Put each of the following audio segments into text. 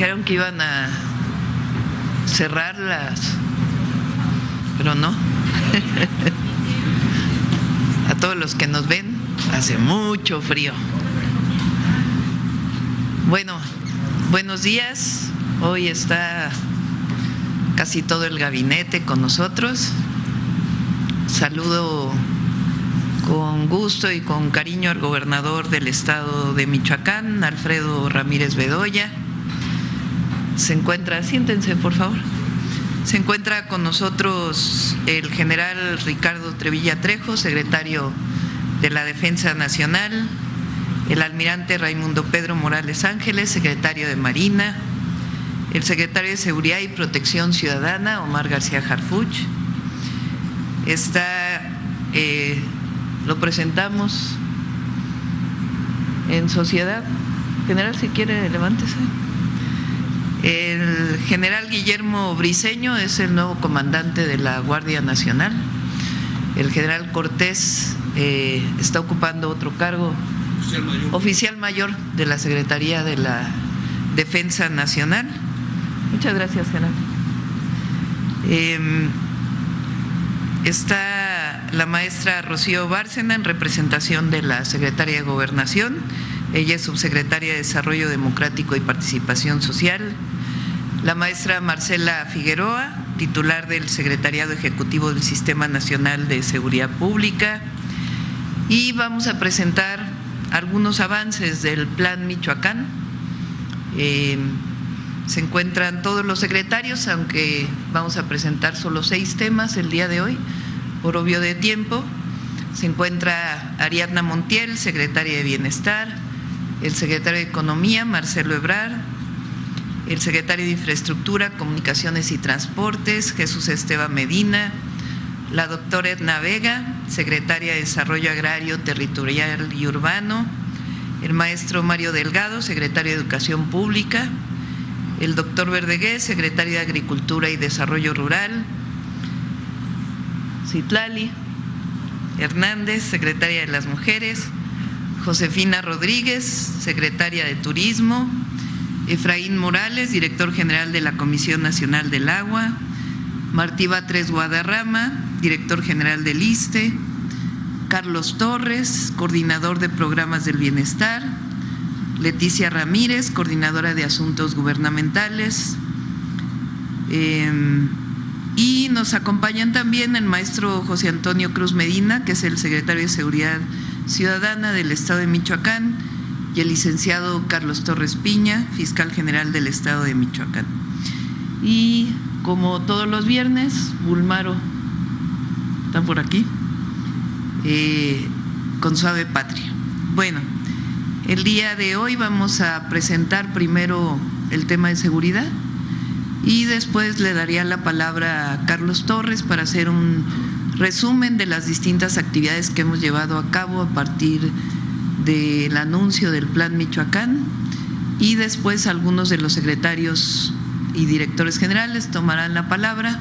dijeron que iban a cerrarlas, pero no. A todos los que nos ven, hace mucho frío. Bueno, buenos días. Hoy está casi todo el gabinete con nosotros. Saludo con gusto y con cariño al gobernador del estado de Michoacán, Alfredo Ramírez Bedoya. Siéntense por favor. Se encuentra con nosotros el general Ricardo Trevilla Trejo, secretario de la Defensa Nacional, el almirante Raimundo Pedro Morales Ángeles, secretario de Marina, el secretario de Seguridad y Protección Ciudadana, Omar García Harfuch. Lo presentamos en sociedad. General, si quiere, levántese. El general Guillermo Briceño es el nuevo comandante de la Guardia Nacional. El general Cortés está ocupando otro cargo, oficial mayor de la Secretaría de la Defensa Nacional. Muchas gracias, general. Está la maestra Rocío Bárcena en representación de la Secretaría de Gobernación. Ella es subsecretaria de Desarrollo Democrático y Participación Social. La maestra Marcela Figueroa, titular del Secretariado Ejecutivo del Sistema Nacional de Seguridad Pública. Y vamos a presentar algunos avances del Plan Michoacán. Se encuentran todos los secretarios, aunque vamos a presentar solo 6 temas el día de hoy, por obvio de tiempo. Se encuentra Ariadna Montiel, secretaria de Bienestar, el secretario de Economía, Marcelo Ebrard, el secretario de Infraestructura, Comunicaciones y Transportes, Jesús Esteban Medina, la doctora Edna Vega, secretaria de Desarrollo Agrario, Territorial y Urbano, el maestro Mario Delgado, secretario de Educación Pública, el doctor Verdegués, secretario de Agricultura y Desarrollo Rural, Citlali Hernández, secretaria de las Mujeres, Josefina Rodríguez, secretaria de Turismo, Efraín Morales, director general de la Comisión Nacional del Agua, Martí Batres Guadarrama, director general del ISSSTE, Carlos Torres, coordinador de programas del bienestar, Leticia Ramírez, coordinadora de asuntos gubernamentales, y nos acompañan también el maestro José Antonio Cruz Medina, que es el secretario de Seguridad Ciudadana del Estado de Michoacán, y el licenciado Carlos Torres Piña, fiscal general del Estado de Michoacán. Y como todos los viernes, Bulmaro está por aquí, con Suave Patria. Bueno, el día de hoy vamos a presentar primero el tema de seguridad y después le daría la palabra a Carlos Torres para hacer un resumen de las distintas actividades que hemos llevado a cabo a partir del anuncio del Plan Michoacán, y después algunos de los secretarios y directores generales tomarán la palabra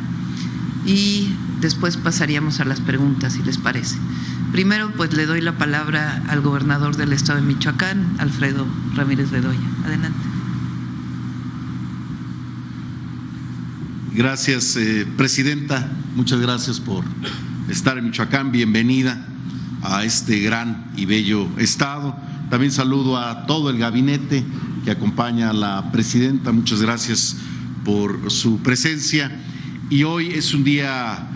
y después pasaríamos a las preguntas, si les parece. Primero, pues le doy la palabra al gobernador del estado de Michoacán, Alfredo Ramírez Bedoya. Adelante. Gracias, presidenta. Muchas gracias por estar en Michoacán. Bienvenida a este gran y bello estado. También saludo a todo el gabinete que acompaña a la presidenta. Muchas gracias por su presencia. Y hoy es un día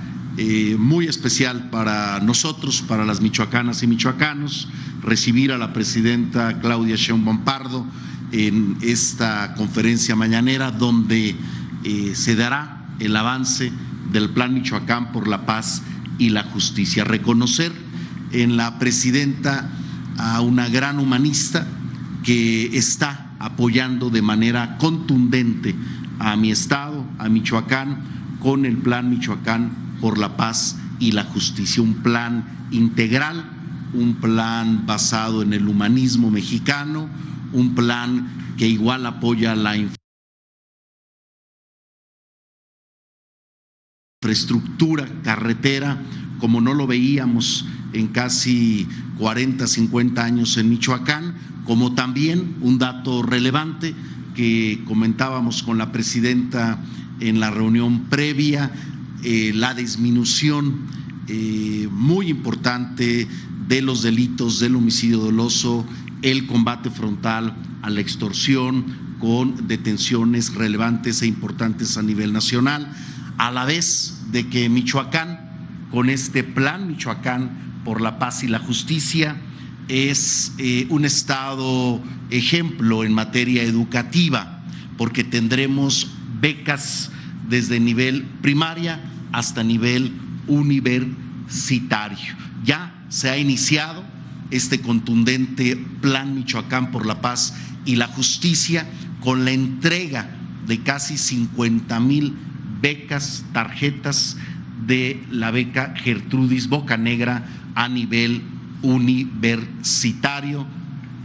muy especial para nosotros, para las michoacanas y michoacanos, recibir a la presidenta Claudia Sheinbaum Pardo en esta conferencia mañanera donde se dará el avance del Plan Michoacán por la paz y la justicia. Reconocer en la presidenta a una gran humanista que está apoyando de manera contundente a mi estado, a Michoacán, con el Plan Michoacán por la paz y la justicia, un plan integral, un plan basado en el humanismo mexicano, un plan que igual apoya la infraestructura carretera, como no lo veíamos en casi 40, 50 años en Michoacán, como también un dato relevante que comentábamos con la presidenta en la reunión previa, la disminución muy importante de los delitos del homicidio doloso, el combate frontal a la extorsión con detenciones relevantes e importantes a nivel nacional, a la vez de que Michoacán, con este plan Michoacán por la paz y la justicia, es un estado ejemplo en materia educativa, porque tendremos becas desde nivel primaria hasta nivel universitario. Ya se ha iniciado este contundente plan Michoacán por la paz y la justicia con la entrega de casi 50,000 becas, tarjetas de la beca Gertrudis Bocanegra a nivel universitario,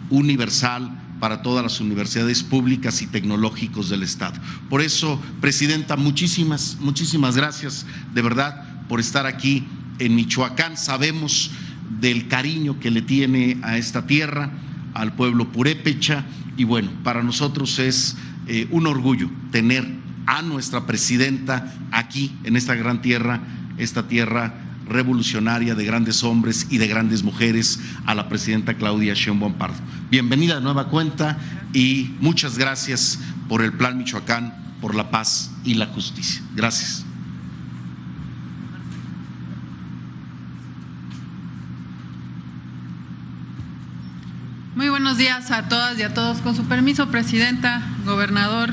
universal para todas las universidades públicas y tecnológicos del Estado. Por eso, presidenta, muchísimas gracias de verdad por estar aquí en Michoacán. Sabemos del cariño que le tiene a esta tierra, al pueblo purépecha, y bueno, para nosotros es un orgullo tener a nuestra presidenta aquí en esta gran tierra, esta tierra revolucionaria de grandes hombres y de grandes mujeres, a la presidenta Claudia Sheinbaum Pardo. Bienvenida de nueva cuenta y muchas gracias por el Plan Michoacán por la paz y la justicia. Gracias. Muy buenos días a todas y a todos. Con su permiso, presidenta, gobernador.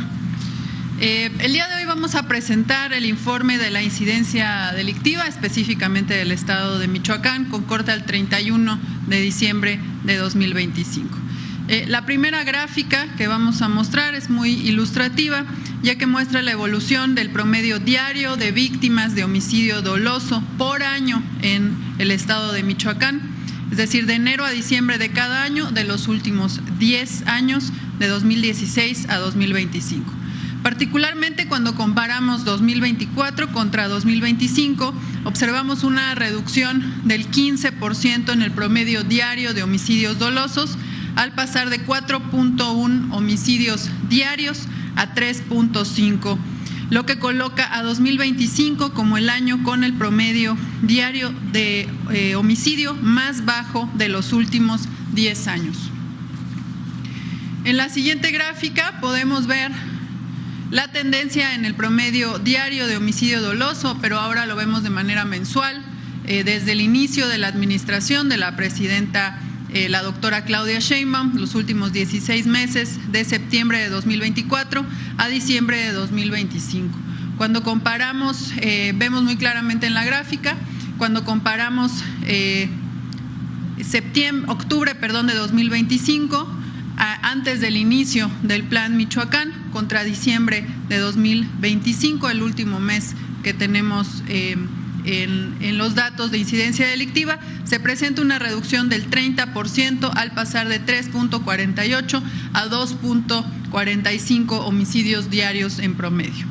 El día de hoy vamos a presentar el informe de la incidencia delictiva, específicamente del estado de Michoacán, con corte al 31 de diciembre de 2025. La primera gráfica que vamos a mostrar es muy ilustrativa, ya que muestra la evolución del promedio diario de víctimas de homicidio doloso por año en el estado de Michoacán, es decir, de enero a diciembre de cada año de los últimos 10 años, de 2016 a 2025. Particularmente cuando comparamos 2024 contra 2025, observamos una reducción del 15% en el promedio diario de homicidios dolosos, al pasar de 4.1 homicidios diarios a 3.5, lo que coloca a 2025 como el año con el promedio diario de homicidio más bajo de los últimos 10 años. En la siguiente gráfica podemos ver la tendencia en el promedio diario de homicidio doloso, pero ahora lo vemos de manera mensual, desde el inicio de la administración de la presidenta, la doctora Claudia Sheinbaum, los últimos 16 meses, de septiembre de 2024 a diciembre de 2025. Cuando comparamos, vemos muy claramente en la gráfica, cuando comparamos octubre de 2025, antes del inicio del Plan Michoacán, contra diciembre de 2025, el último mes que tenemos en los datos de incidencia delictiva, se presenta una reducción del 30% al pasar de 3.48 a 2.45 homicidios diarios en promedio.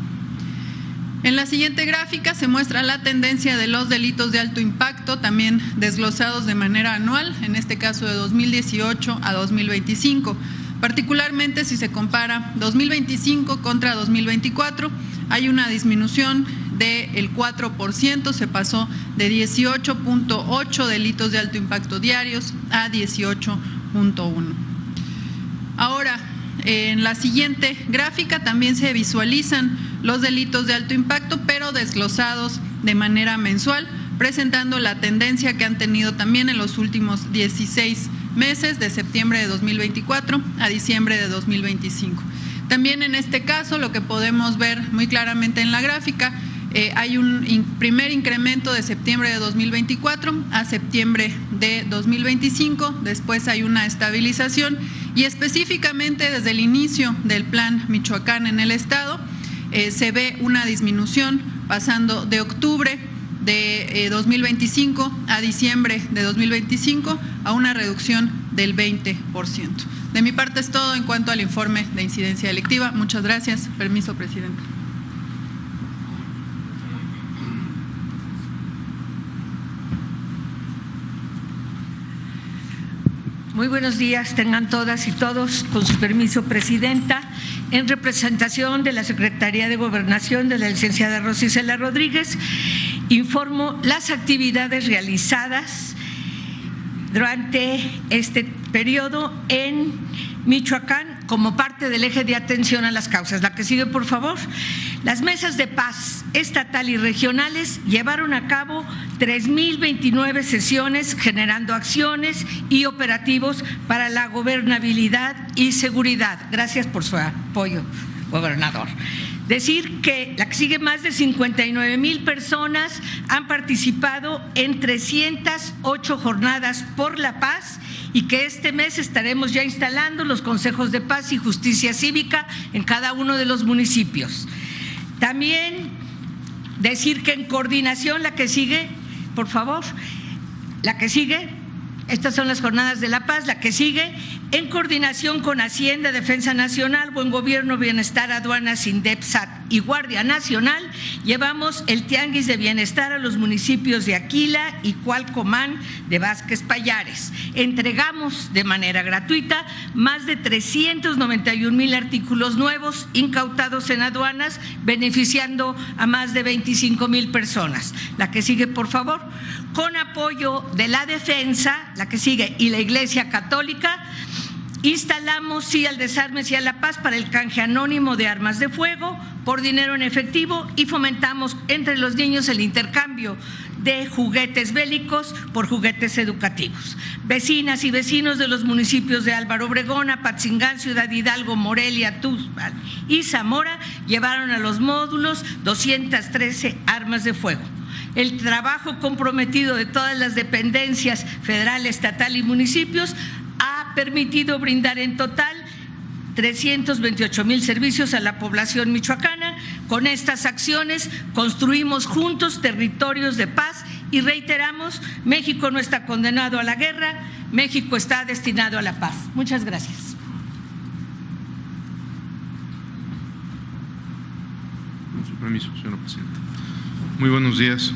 En la siguiente gráfica se muestra la tendencia de los delitos de alto impacto, también desglosados de manera anual, en este caso de 2018 a 2025. Particularmente si se compara 2025 contra 2024, hay una disminución del 4%, se pasó de 18.8 delitos de alto impacto diarios a 18.1. Ahora, en la siguiente gráfica también se visualizan los delitos de alto impacto, pero desglosados de manera mensual, presentando la tendencia que han tenido también en los últimos 16 meses, de septiembre de 2024 a diciembre de 2025. También en este caso, lo que podemos ver muy claramente en la gráfica, hay un primer incremento de septiembre de 2024 a septiembre de 2025, después hay una estabilización y específicamente desde el inicio del Plan Michoacán en el estado, se ve una disminución pasando de octubre de 2025 a diciembre de 2025 a una reducción del 20%. De mi parte es todo en cuanto al informe de incidencia delictiva. Muchas gracias. Permiso, presidente. Muy buenos días, tengan todas y todos, con su permiso, presidenta. en representación de la Secretaría de Gobernación de la licenciada Rosa Isela Rodríguez, informo las actividades realizadas durante este periodo en Michoacán como parte del eje de atención a las causas. La que sigue, por favor. Las mesas de paz estatal y regionales llevaron a cabo 3,029 sesiones, generando acciones y operativos para la gobernabilidad y seguridad. Gracias por su apoyo, gobernador. Decir que la que sigue, más de 59,000 personas han participado en 308 jornadas por la paz y que este mes estaremos ya instalando los consejos de paz y justicia cívica en cada uno de los municipios. También decir que en coordinación, la que sigue, por favor, la que sigue. Estas son las jornadas de la paz. La que sigue, en coordinación con Hacienda, Defensa Nacional, Buen Gobierno, Bienestar, Aduanas, INDEP, SAT y Guardia Nacional, llevamos el Tianguis de Bienestar a los municipios de Aquila y Cualcomán de Vázquez Pallares. Entregamos de manera gratuita más de 391,000 artículos nuevos incautados en aduanas, beneficiando a más de 25,000 personas. La que sigue, por favor. Con apoyo de la Defensa, la que sigue, y la Iglesia Católica, instalamos sí al desarme, sí a la paz para el canje anónimo de armas de fuego por dinero en efectivo y fomentamos entre los niños el intercambio de juguetes bélicos por juguetes educativos. Vecinas y vecinos de los municipios de Álvaro Obregón, Apatzingán, Ciudad Hidalgo, Morelia, Tuxpan y Zamora llevaron a los módulos 213 armas de fuego. El trabajo comprometido de todas las dependencias federal, estatal y municipios ha permitido brindar en total 328,000 servicios a la población michoacana. Con estas acciones construimos juntos territorios de paz y reiteramos, México no está condenado a la guerra, México está destinado a la paz. Muchas gracias. Con su permiso, señora presidenta. Muy buenos días.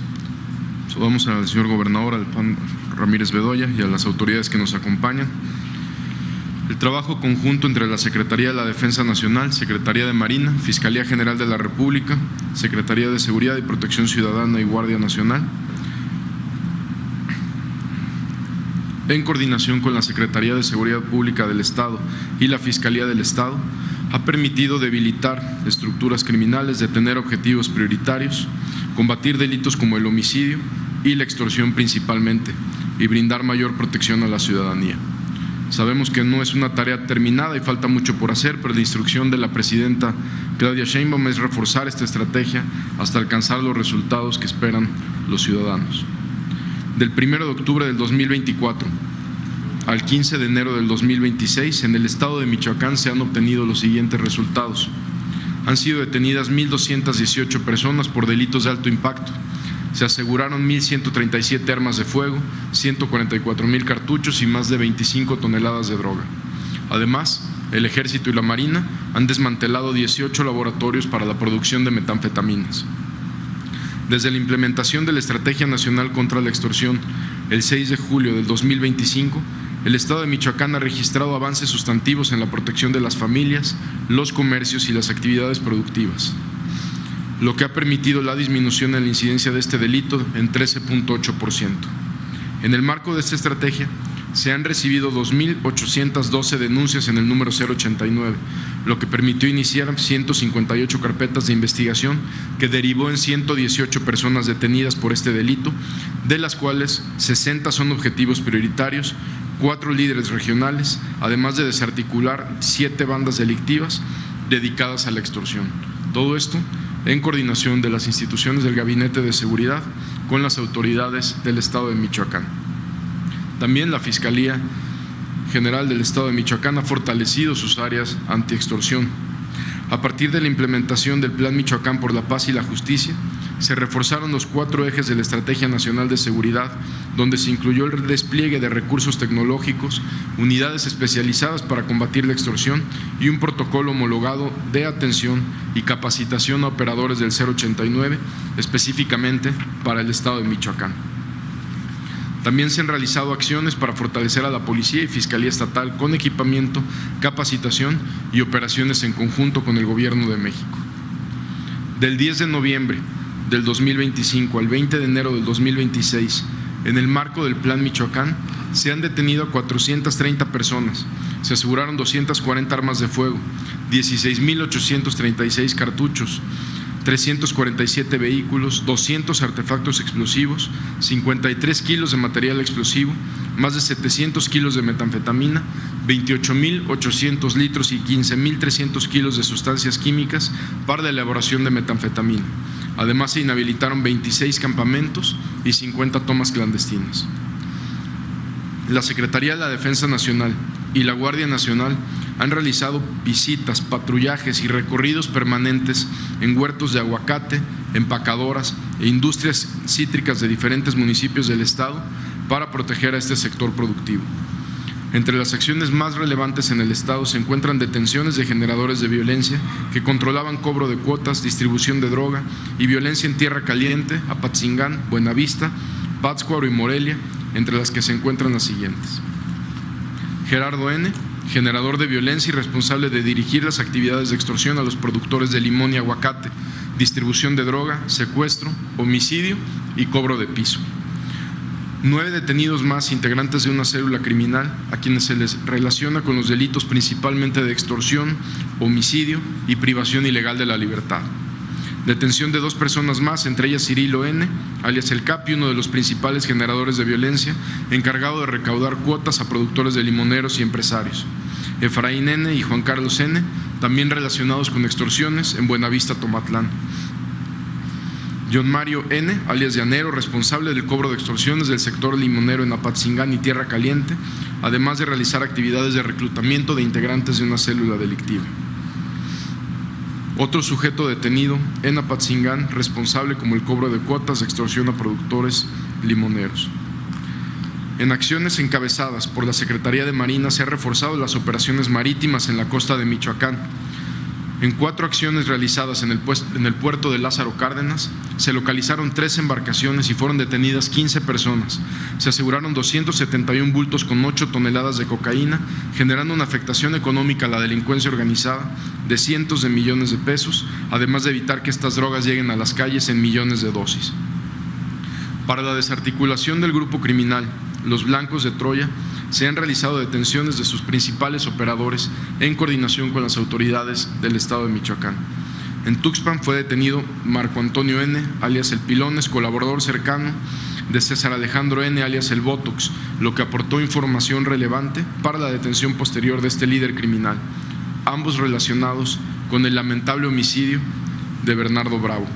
Saludamos al señor gobernador, al PAN Ramírez Bedoya y a las autoridades que nos acompañan. El trabajo conjunto entre la Secretaría de la Defensa Nacional, Secretaría de Marina, Fiscalía General de la República, Secretaría de Seguridad y Protección Ciudadana y Guardia Nacional, en coordinación con la Secretaría de Seguridad Pública del Estado y la Fiscalía del Estado, ha permitido debilitar estructuras criminales, detener objetivos prioritarios, combatir delitos como el homicidio y la extorsión principalmente, y brindar mayor protección a la ciudadanía. Sabemos que no es una tarea terminada y falta mucho por hacer, pero la instrucción de la presidenta Claudia Sheinbaum es reforzar esta estrategia hasta alcanzar los resultados que esperan los ciudadanos. Del 1 de octubre del 2024 al 15 de enero del 2026, en el estado de Michoacán se han obtenido los siguientes resultados. Han sido detenidas 1,218 personas por delitos de alto impacto. Se aseguraron 1,137 armas de fuego, 144,000 cartuchos y más de 25 toneladas de droga. Además, el Ejército y la Marina han desmantelado 18 laboratorios para la producción de metanfetaminas. Desde la implementación de la Estrategia Nacional contra la Extorsión, el 6 de julio del 2025, el Estado de Michoacán ha registrado avances sustantivos en la protección de las familias, los comercios y las actividades productivas, lo que ha permitido la disminución en la incidencia de este delito en 13,8%. En el marco de esta estrategia, se han recibido 2,812 denuncias en el número 089, lo que permitió iniciar 158 carpetas de investigación que derivó en 118 personas detenidas por este delito, de las cuales 60 son objetivos prioritarios, 4 líderes regionales, además de desarticular 7 bandas delictivas dedicadas a la extorsión. Todo esto en coordinación de las instituciones del Gabinete de Seguridad con las autoridades del Estado de Michoacán. También la Fiscalía General del Estado de Michoacán ha fortalecido sus áreas antiextorsión. A partir de la implementación del Plan Michoacán por la Paz y la Justicia, se reforzaron los 4 ejes de la Estrategia Nacional de Seguridad, donde se incluyó el despliegue de recursos tecnológicos, unidades especializadas para combatir la extorsión y un protocolo homologado de atención y capacitación a operadores del 089, específicamente para el Estado de Michoacán. También se han realizado acciones para fortalecer a la Policía y Fiscalía Estatal con equipamiento, capacitación y operaciones en conjunto con el Gobierno de México. Del 10 de noviembre del 2025 al 20 de enero del 2026, en el marco del Plan Michoacán, se han detenido a 430 personas, se aseguraron 240 armas de fuego, 16.836 cartuchos, 347 vehículos, 200 artefactos explosivos, 53 kilos de material explosivo, más de 700 kilos de metanfetamina, 28.800 litros y 15.300 kilos de sustancias químicas para la elaboración de metanfetamina. Además, se inhabilitaron 26 campamentos y 50 tomas clandestinas. La Secretaría de la Defensa Nacional y la Guardia Nacional han realizado visitas, patrullajes y recorridos permanentes en huertos de aguacate, empacadoras e industrias cítricas de diferentes municipios del Estado para proteger a este sector productivo. Entre las acciones más relevantes en el Estado se encuentran detenciones de generadores de violencia que controlaban cobro de cuotas, distribución de droga y violencia en Tierra Caliente, Apatzingán, Buenavista, Pátzcuaro y Morelia, entre las que se encuentran las siguientes: Gerardo N., generador de violencia y responsable de dirigir las actividades de extorsión a los productores de limón y aguacate, distribución de droga, secuestro, homicidio y cobro de piso. 9 detenidos más, integrantes de una célula criminal, a quienes se les relaciona con los delitos principalmente de extorsión, homicidio y privación ilegal de la libertad. Detención de 2 personas más, entre ellas Cirilo N., alias El Capi, uno de los principales generadores de violencia, encargado de recaudar cuotas a productores de limoneros y empresarios. Efraín N. y Juan Carlos N., también relacionados con extorsiones en Buenavista, Tomatlán. John Mario N., alias Llanero, responsable del cobro de extorsiones del sector limonero en Apatzingán y Tierra Caliente, además de realizar actividades de reclutamiento de integrantes de una célula delictiva. Otro sujeto detenido en Apatzingán, responsable como el cobro de cuotas de extorsión a productores limoneros. En acciones encabezadas por la Secretaría de Marina se han reforzado las operaciones marítimas en la costa de Michoacán. En 4 acciones realizadas en el puerto de Lázaro Cárdenas, se localizaron 3 embarcaciones y fueron detenidas 15 personas. Se aseguraron 271 bultos con 8 toneladas de cocaína, generando una afectación económica a la delincuencia organizada de cientos de millones de pesos, además de evitar que estas drogas lleguen a las calles en millones de dosis. Para la desarticulación del grupo criminal Los Blancos de Troya, se han realizado detenciones de sus principales operadores en coordinación con las autoridades del Estado de Michoacán. En Tuxpan fue detenido Marco Antonio N., alias El Pilones, colaborador cercano de César Alejandro N., alias El Botox, lo que aportó información relevante para la detención posterior de este líder criminal, ambos relacionados con el lamentable homicidio de Bernardo Bravo.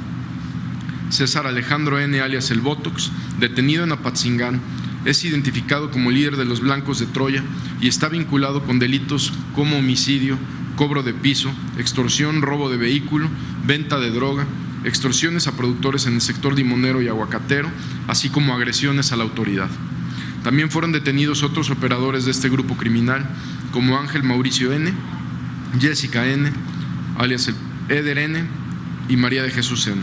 César Alejandro N., alias El Botox, detenido en Apatzingán, es identificado como líder de Los Blancos de Troya y está vinculado con delitos como homicidio, cobro de piso, extorsión, robo de vehículo, venta de droga, extorsiones a productores en el sector limonero y aguacatero, así como agresiones a la autoridad. También fueron detenidos otros operadores de este grupo criminal, como Ángel Mauricio N., Jessica N., alias Eder N., y María de Jesús N.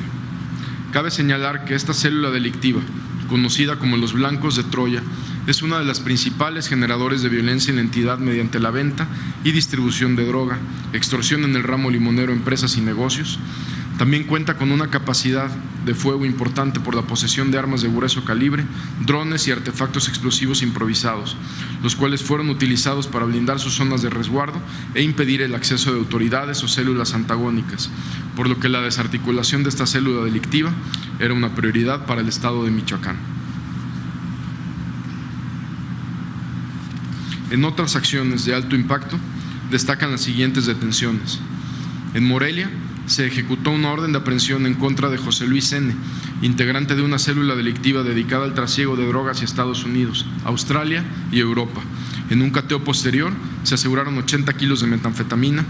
Cabe señalar que esta célula delictiva, conocida como Los Blancos de Troya, es una de las principales generadores de violencia en la entidad mediante la venta y distribución de droga, extorsión en el ramo limonero, empresas y negocios. También cuenta con una capacidad de fuego importante por la posesión de armas de grueso calibre, drones y artefactos explosivos improvisados, los cuales fueron utilizados para blindar sus zonas de resguardo e impedir el acceso de autoridades o células antagónicas, por lo que la desarticulación de esta célula delictiva era una prioridad para el Estado de Michoacán. En otras acciones de alto impacto destacan las siguientes detenciones. En Morelia se ejecutó una orden de aprehensión en contra de José Luis N., integrante de una célula delictiva dedicada al trasiego de drogas hacia Estados Unidos, Australia y Europa. En un cateo posterior se aseguraron 80 kilos de metanfetamina,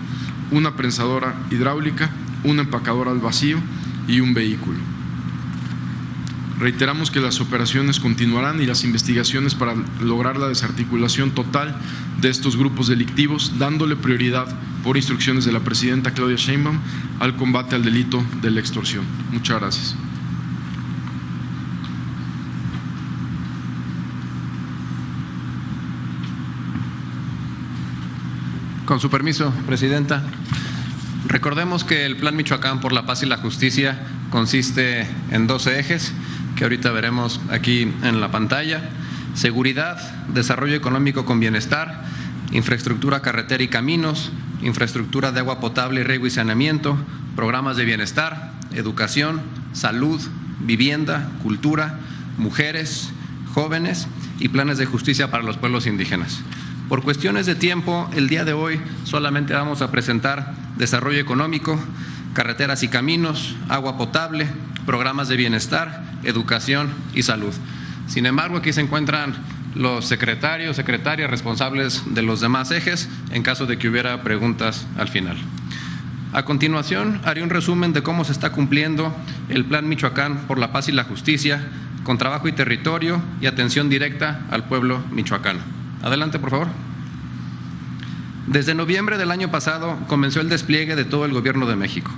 una prensadora hidráulica, una empacadora al vacío y un vehículo. Reiteramos que las operaciones continuarán y las investigaciones para lograr la desarticulación total de estos grupos delictivos, dándole prioridad, por instrucciones de la presidenta Claudia Sheinbaum, al combate al delito de la extorsión. Muchas gracias. Con su permiso, Presidenta. Recordemos que el Plan Michoacán por la Paz y la Justicia consiste en 12 ejes que ahorita veremos aquí en la pantalla: seguridad, desarrollo económico con bienestar, infraestructura carretera y caminos, infraestructura de agua potable, riego y saneamiento, programas de bienestar, educación, salud, vivienda, cultura, mujeres, jóvenes y planes de justicia para los pueblos indígenas. Por cuestiones de tiempo, el día de hoy solamente vamos a presentar desarrollo económico, carreteras y caminos, agua potable, programas de bienestar, educación y salud. Sin embargo, aquí se encuentran los secretarios, secretarias responsables de los demás ejes en caso de que hubiera preguntas al final. A continuación, haré un resumen de cómo se está cumpliendo el Plan Michoacán por la Paz y la Justicia, con trabajo y territorio y atención directa al pueblo michoacano. Adelante, por favor. Desde noviembre del año pasado comenzó el despliegue de todo el Gobierno de México.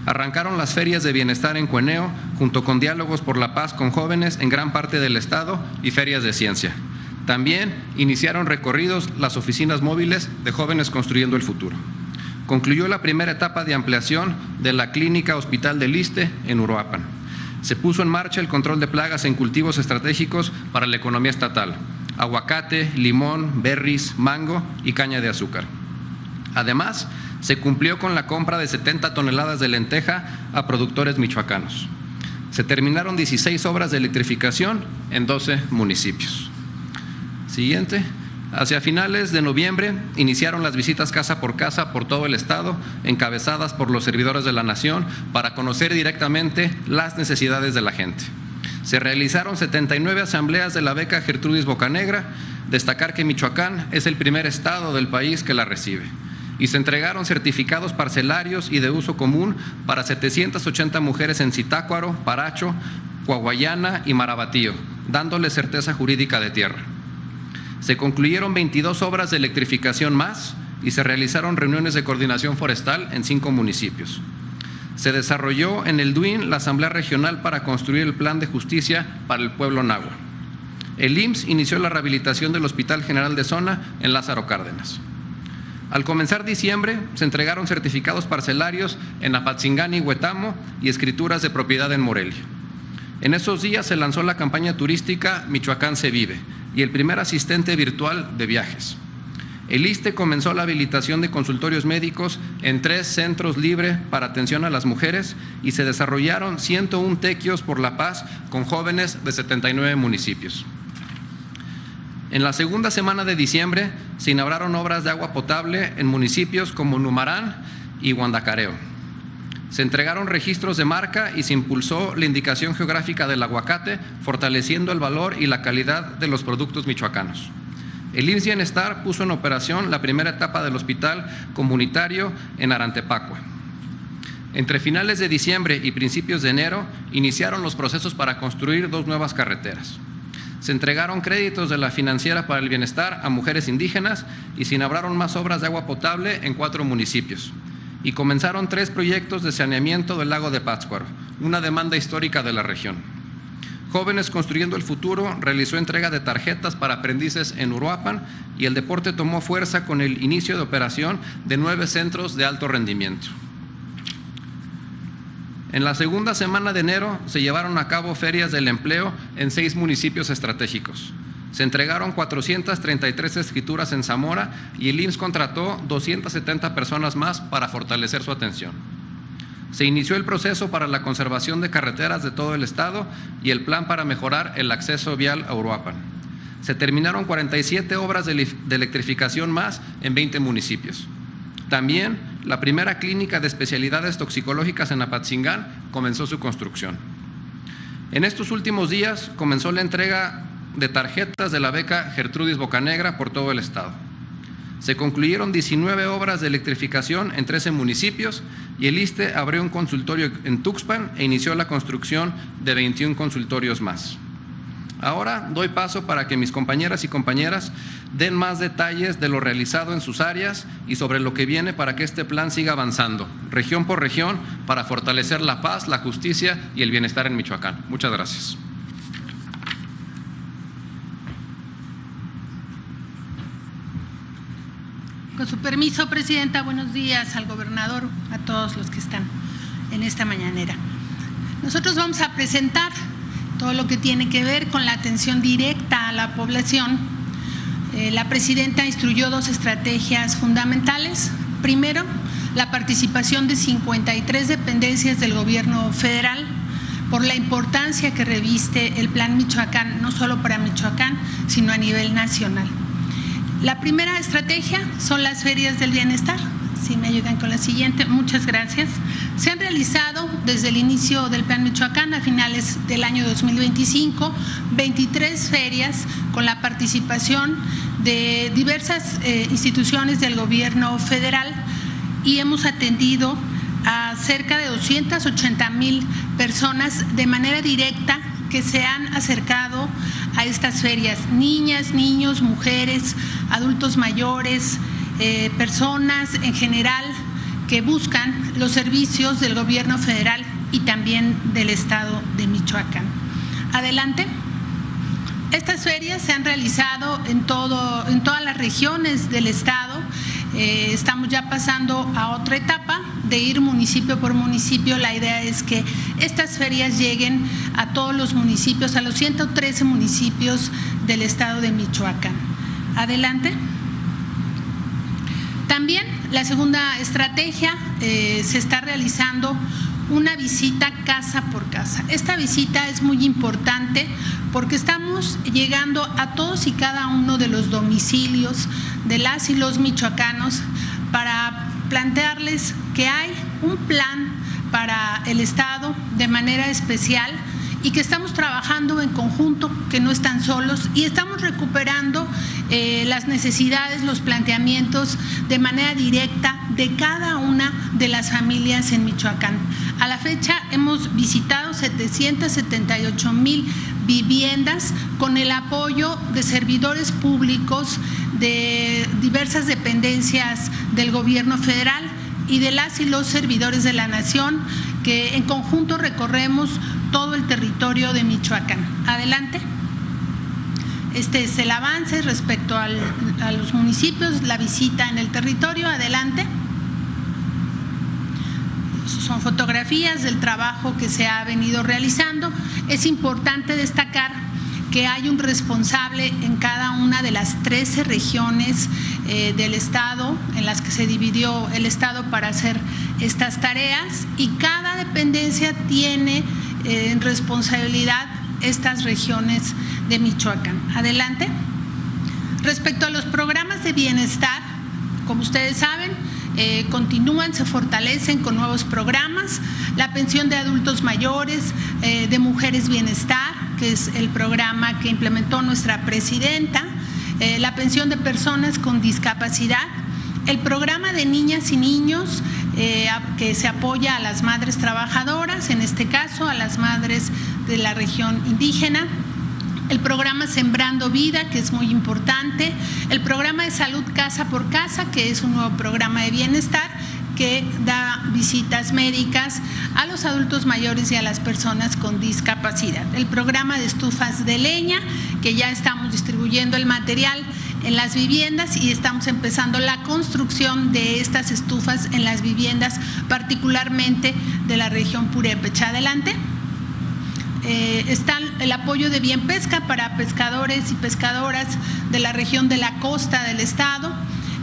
Arrancaron las ferias de bienestar en Cueneo, junto con diálogos por la paz con jóvenes en gran parte del estado y ferias de ciencia. También iniciaron recorridos las oficinas móviles de Jóvenes Construyendo el Futuro. Concluyó la primera etapa de ampliación de la Clínica Hospital del Iste en Uruapan. Se puso en marcha el control de plagas en cultivos estratégicos para la economía estatal: aguacate, limón, berries, mango y caña de azúcar. Además, se cumplió con la compra de 70 toneladas de lenteja a productores michoacanos. Se terminaron 16 obras de electrificación en 12 municipios. Siguiente. Hacia finales de noviembre iniciaron las visitas casa por casa por todo el estado, encabezadas por los servidores de la nación, para conocer directamente las necesidades de la gente. Se realizaron 79 asambleas de la beca Gertrudis Bocanegra. Destacar que Michoacán es el primer estado del país que la recibe. Y se entregaron certificados parcelarios y de uso común para 780 mujeres en Zitácuaro, Paracho, Coahuayana y Marabatío, dándole certeza jurídica de tierra. Se concluyeron 22 obras de electrificación más y se realizaron reuniones de coordinación forestal en 5 municipios. Se desarrolló en el DUIN la Asamblea Regional para construir el Plan de Justicia para el pueblo nahua. El IMSS inició la rehabilitación del Hospital General de Zona en Lázaro Cárdenas. Al comenzar diciembre, se entregaron certificados parcelarios en Apatzingán y Huetamo y escrituras de propiedad en Morelia. En esos días se lanzó la campaña turística Michoacán se vive y el primer asistente virtual de viajes. El ISSSTE comenzó la habilitación de consultorios médicos en 3 centros libres para atención a las mujeres y se desarrollaron 101 tequios por la paz con jóvenes de 79 municipios. En la segunda semana de diciembre se inauguraron obras de agua potable en municipios como Numarán y Guandacareo. Se entregaron registros de marca y se impulsó la indicación geográfica del aguacate, fortaleciendo el valor y la calidad de los productos michoacanos. El IMSS Bienestar puso en operación la primera etapa del hospital comunitario en Arantepacua. Entre finales de diciembre y principios de enero iniciaron los procesos para construir 2 nuevas carreteras. Se entregaron créditos de la Financiera para el Bienestar a mujeres indígenas y se inauguraron más obras de agua potable en 4 municipios. Y comenzaron 3 proyectos de saneamiento del lago de Pátzcuaro, una demanda histórica de la región. Jóvenes Construyendo el Futuro realizó entrega de tarjetas para aprendices en Uruapan y el deporte tomó fuerza con el inicio de operación de 9 centros de alto rendimiento. En la segunda semana de enero se llevaron a cabo ferias del empleo en 6 municipios estratégicos. Se entregaron 433 escrituras en Zamora y el IMSS contrató 270 personas más para fortalecer su atención. Se inició el proceso para la conservación de carreteras de todo el estado y el plan para mejorar el acceso vial a Uruapan. Se terminaron 47 obras de electrificación más en 20 municipios. También la primera clínica de especialidades toxicológicas en Apatzingán comenzó su construcción. En estos últimos días comenzó la entrega de tarjetas de la beca Gertrudis Bocanegra por todo el estado. Se concluyeron 19 obras de electrificación en 13 municipios y el ISSSTE abrió un consultorio en Tuxpan e inició la construcción de 21 consultorios más. Ahora doy paso para que mis compañeras y compañeras den más detalles de lo realizado en sus áreas y sobre lo que viene para que este plan siga avanzando, región por región, para fortalecer la paz, la justicia y el bienestar en Michoacán. Muchas gracias. Con su permiso, Presidenta, buenos días al gobernador, a todos los que están en esta mañanera. Nosotros vamos a presentar todo lo que tiene que ver con la atención directa a la población. La Presidenta instruyó 2 estrategias fundamentales. Primero, la participación de 53 dependencias del Gobierno federal por la importancia que reviste el Plan Michoacán, no solo para Michoacán, sino a nivel nacional. La primera estrategia son las ferias del bienestar. Si me ayudan con la siguiente, muchas gracias. Se han realizado desde el inicio del Plan Michoacán a finales del año 2025 23 ferias con la participación de diversas instituciones del Gobierno federal y hemos atendido a cerca de 280,000 personas de manera directa que se han acercado a estas ferias, niñas, niños, mujeres, adultos mayores, personas en general que buscan los servicios del Gobierno federal y también del Estado de Michoacán. Adelante. Estas ferias se han realizado en todas las regiones del Estado. Estamos ya pasando a otra etapa de ir municipio por municipio. La idea es que estas ferias lleguen a todos los municipios, a los 113 municipios del Estado de Michoacán. Adelante. También la segunda estrategia, se está realizando una visita casa por casa. Esta visita es muy importante porque estamos llegando a todos y cada uno de los domicilios de las y los michoacanos para plantearles que hay un plan para el Estado de manera especial y que estamos trabajando en conjunto, que no están solos y estamos recuperando las necesidades, los planteamientos de manera directa de cada una de las familias en Michoacán. A la fecha hemos visitado 778,000 viviendas con el apoyo de servidores públicos de diversas dependencias del Gobierno federal y de las y los servidores de la Nación, que en conjunto recorremos todo el territorio de Michoacán. Adelante. Este es el avance respecto a los municipios, la visita en el territorio. Adelante. Son fotografías del trabajo que se ha venido realizando. Es importante destacar que hay un responsable en cada una de las 13 regiones del Estado en las que se dividió el Estado para hacer estas tareas y cada dependencia tiene en responsabilidad estas regiones de Michoacán. Adelante. Respecto a los programas de bienestar, como ustedes saben, continúan, se fortalecen con nuevos programas. La pensión de adultos mayores, de mujeres bienestar, que es el programa que implementó nuestra presidenta, la pensión de personas con discapacidad, el programa de niñas y niños que se apoya a las madres trabajadoras, en este caso a las madres de la región indígena, el programa Sembrando Vida, que es muy importante, el programa de salud Casa por Casa, que es un nuevo programa de bienestar que da visitas médicas a los adultos mayores y a las personas con discapacidad. El programa de estufas de leña, que ya estamos distribuyendo el material en las viviendas y estamos empezando la construcción de estas estufas en las viviendas, particularmente de la región purépecha. Adelante. Está el apoyo de Bien Pesca para pescadores y pescadoras de la región de la costa del Estado,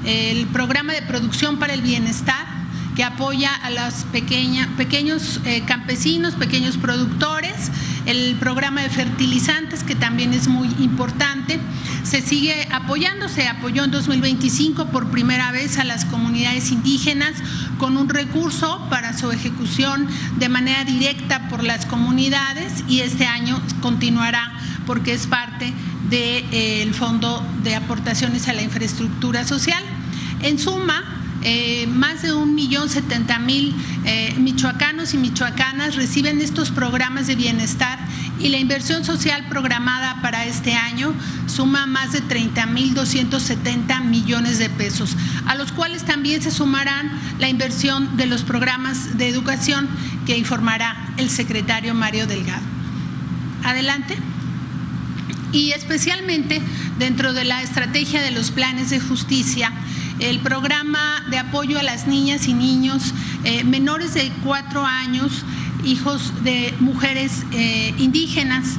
el programa de producción para el bienestar, que apoya a los pequeños campesinos, pequeños productores, el programa de fertilizantes, que también es muy importante. Se sigue apoyando, se apoyó en 2025 por primera vez a las comunidades indígenas con un recurso para su ejecución de manera directa por las comunidades y este año continuará porque es parte del Fondo de Aportaciones a la Infraestructura Social. En suma, más de 1.070.000 michoacanos y michoacanas reciben estos programas de bienestar y la inversión social programada para este año suma más de 30.270 millones de pesos, a los cuales también se sumarán la inversión de los programas de educación que informará el secretario Mario Delgado. Adelante. Y especialmente dentro de la estrategia de los planes de justicia, el programa de apoyo a las niñas y niños menores de 4 años, hijos de mujeres indígenas,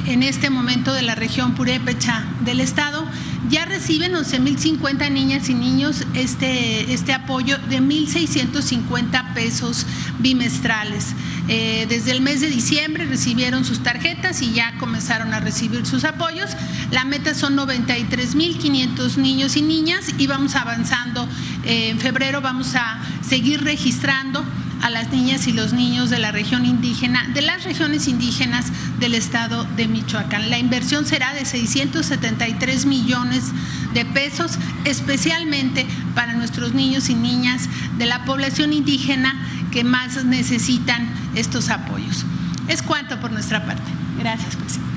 en este momento de la región purépecha del estado. Ya reciben 11,050 niñas y niños este apoyo de 1,650 pesos bimestrales. Desde el mes de diciembre recibieron sus tarjetas y ya comenzaron a recibir sus apoyos. La meta son 93,500 niños y niñas y vamos avanzando. En febrero vamos a seguir registrando a las niñas y los niños de la región indígena, de las regiones indígenas del estado de Michoacán. La inversión será de 673 millones de pesos, especialmente para nuestros niños y niñas de la población indígena que más necesitan estos apoyos. Es cuanto por nuestra parte. Gracias, presidente.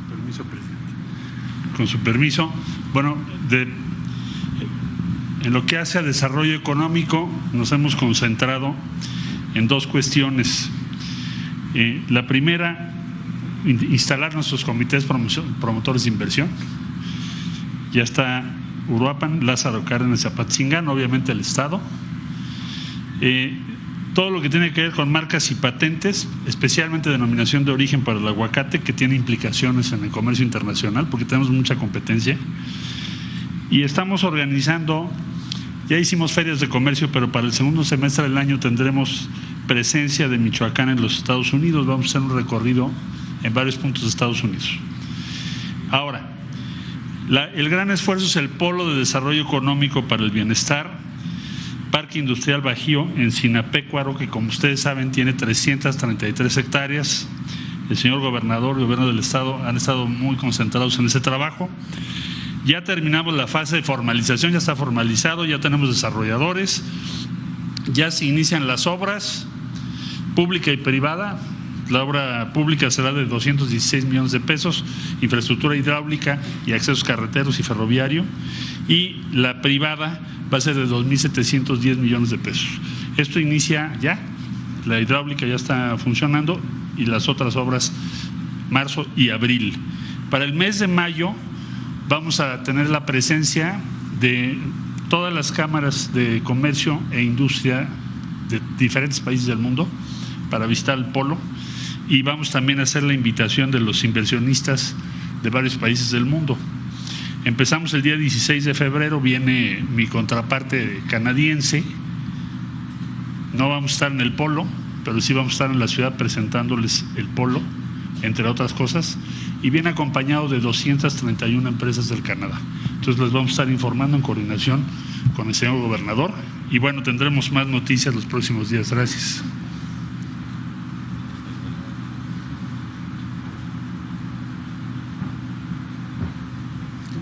Permiso, presidente. Con su permiso, bueno, en lo que hace a desarrollo económico nos hemos concentrado en 2 cuestiones. La primera, instalar nuestros comités promotores de inversión. Ya está Uruapan, Lázaro Cárdenas, Zapatzingán, obviamente el Estado. Todo lo que tiene que ver con marcas y patentes, especialmente denominación de origen para el aguacate, que tiene implicaciones en el comercio internacional, porque tenemos mucha competencia. Y estamos organizando, ya hicimos ferias de comercio, pero para el segundo semestre del año tendremos presencia de Michoacán en los Estados Unidos. Vamos a hacer un recorrido en varios puntos de Estados Unidos. Ahora, el gran esfuerzo es el Polo de Desarrollo Económico para el Bienestar, Parque Industrial Bajío en Sinapecuaro, que como ustedes saben tiene 333 hectáreas. El señor gobernador, el gobierno del estado han estado muy concentrados en ese trabajo. Ya terminamos la fase de formalización, ya está formalizado, ya tenemos desarrolladores, ya se inician las obras pública y privada. La obra pública será de 216 millones de pesos, infraestructura hidráulica y accesos carreteros y ferroviario, y la privada va a ser de 2.710 millones de pesos. Esto inicia ya, la hidráulica ya está funcionando y las otras obras marzo y abril. Para el mes de mayo vamos a tener la presencia de todas las cámaras de comercio e industria de diferentes países del mundo para visitar el polo, y vamos también a hacer la invitación de los inversionistas de varios países del mundo. Empezamos el día 16 de febrero, viene mi contraparte canadiense. No vamos a estar en el polo, pero sí vamos a estar en la ciudad presentándoles el polo, entre otras cosas, y viene acompañado de 231 empresas del Canadá. Entonces les vamos a estar informando en coordinación con el señor gobernador, y bueno, tendremos más noticias los próximos días. Gracias.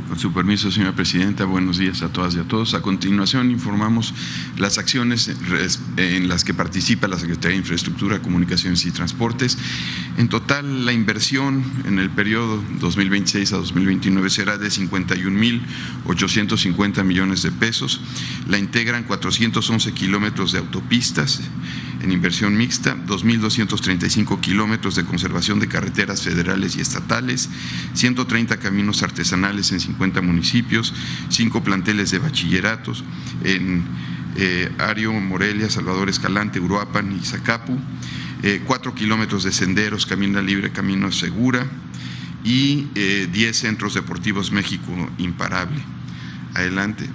Con su permiso, señora presidenta, buenos días a todas y a todos. A continuación informamos las acciones en las que participa la Secretaría de Infraestructura, Comunicaciones y Transportes. En total, la inversión en el periodo 2026 a 2029 será de 51,850 millones de pesos. La integran 411 kilómetros de autopistas en inversión mixta, 2,235 kilómetros de conservación de carreteras federales y estatales, 130 caminos artesanales en 50 municipios, 5 planteles de bachilleratos en Ario, Morelia, Salvador Escalante, Uruapan y Zacapu, 4 kilómetros de senderos, Camino Libre, Camino Segura y 10 centros deportivos México Imparable. Adelante.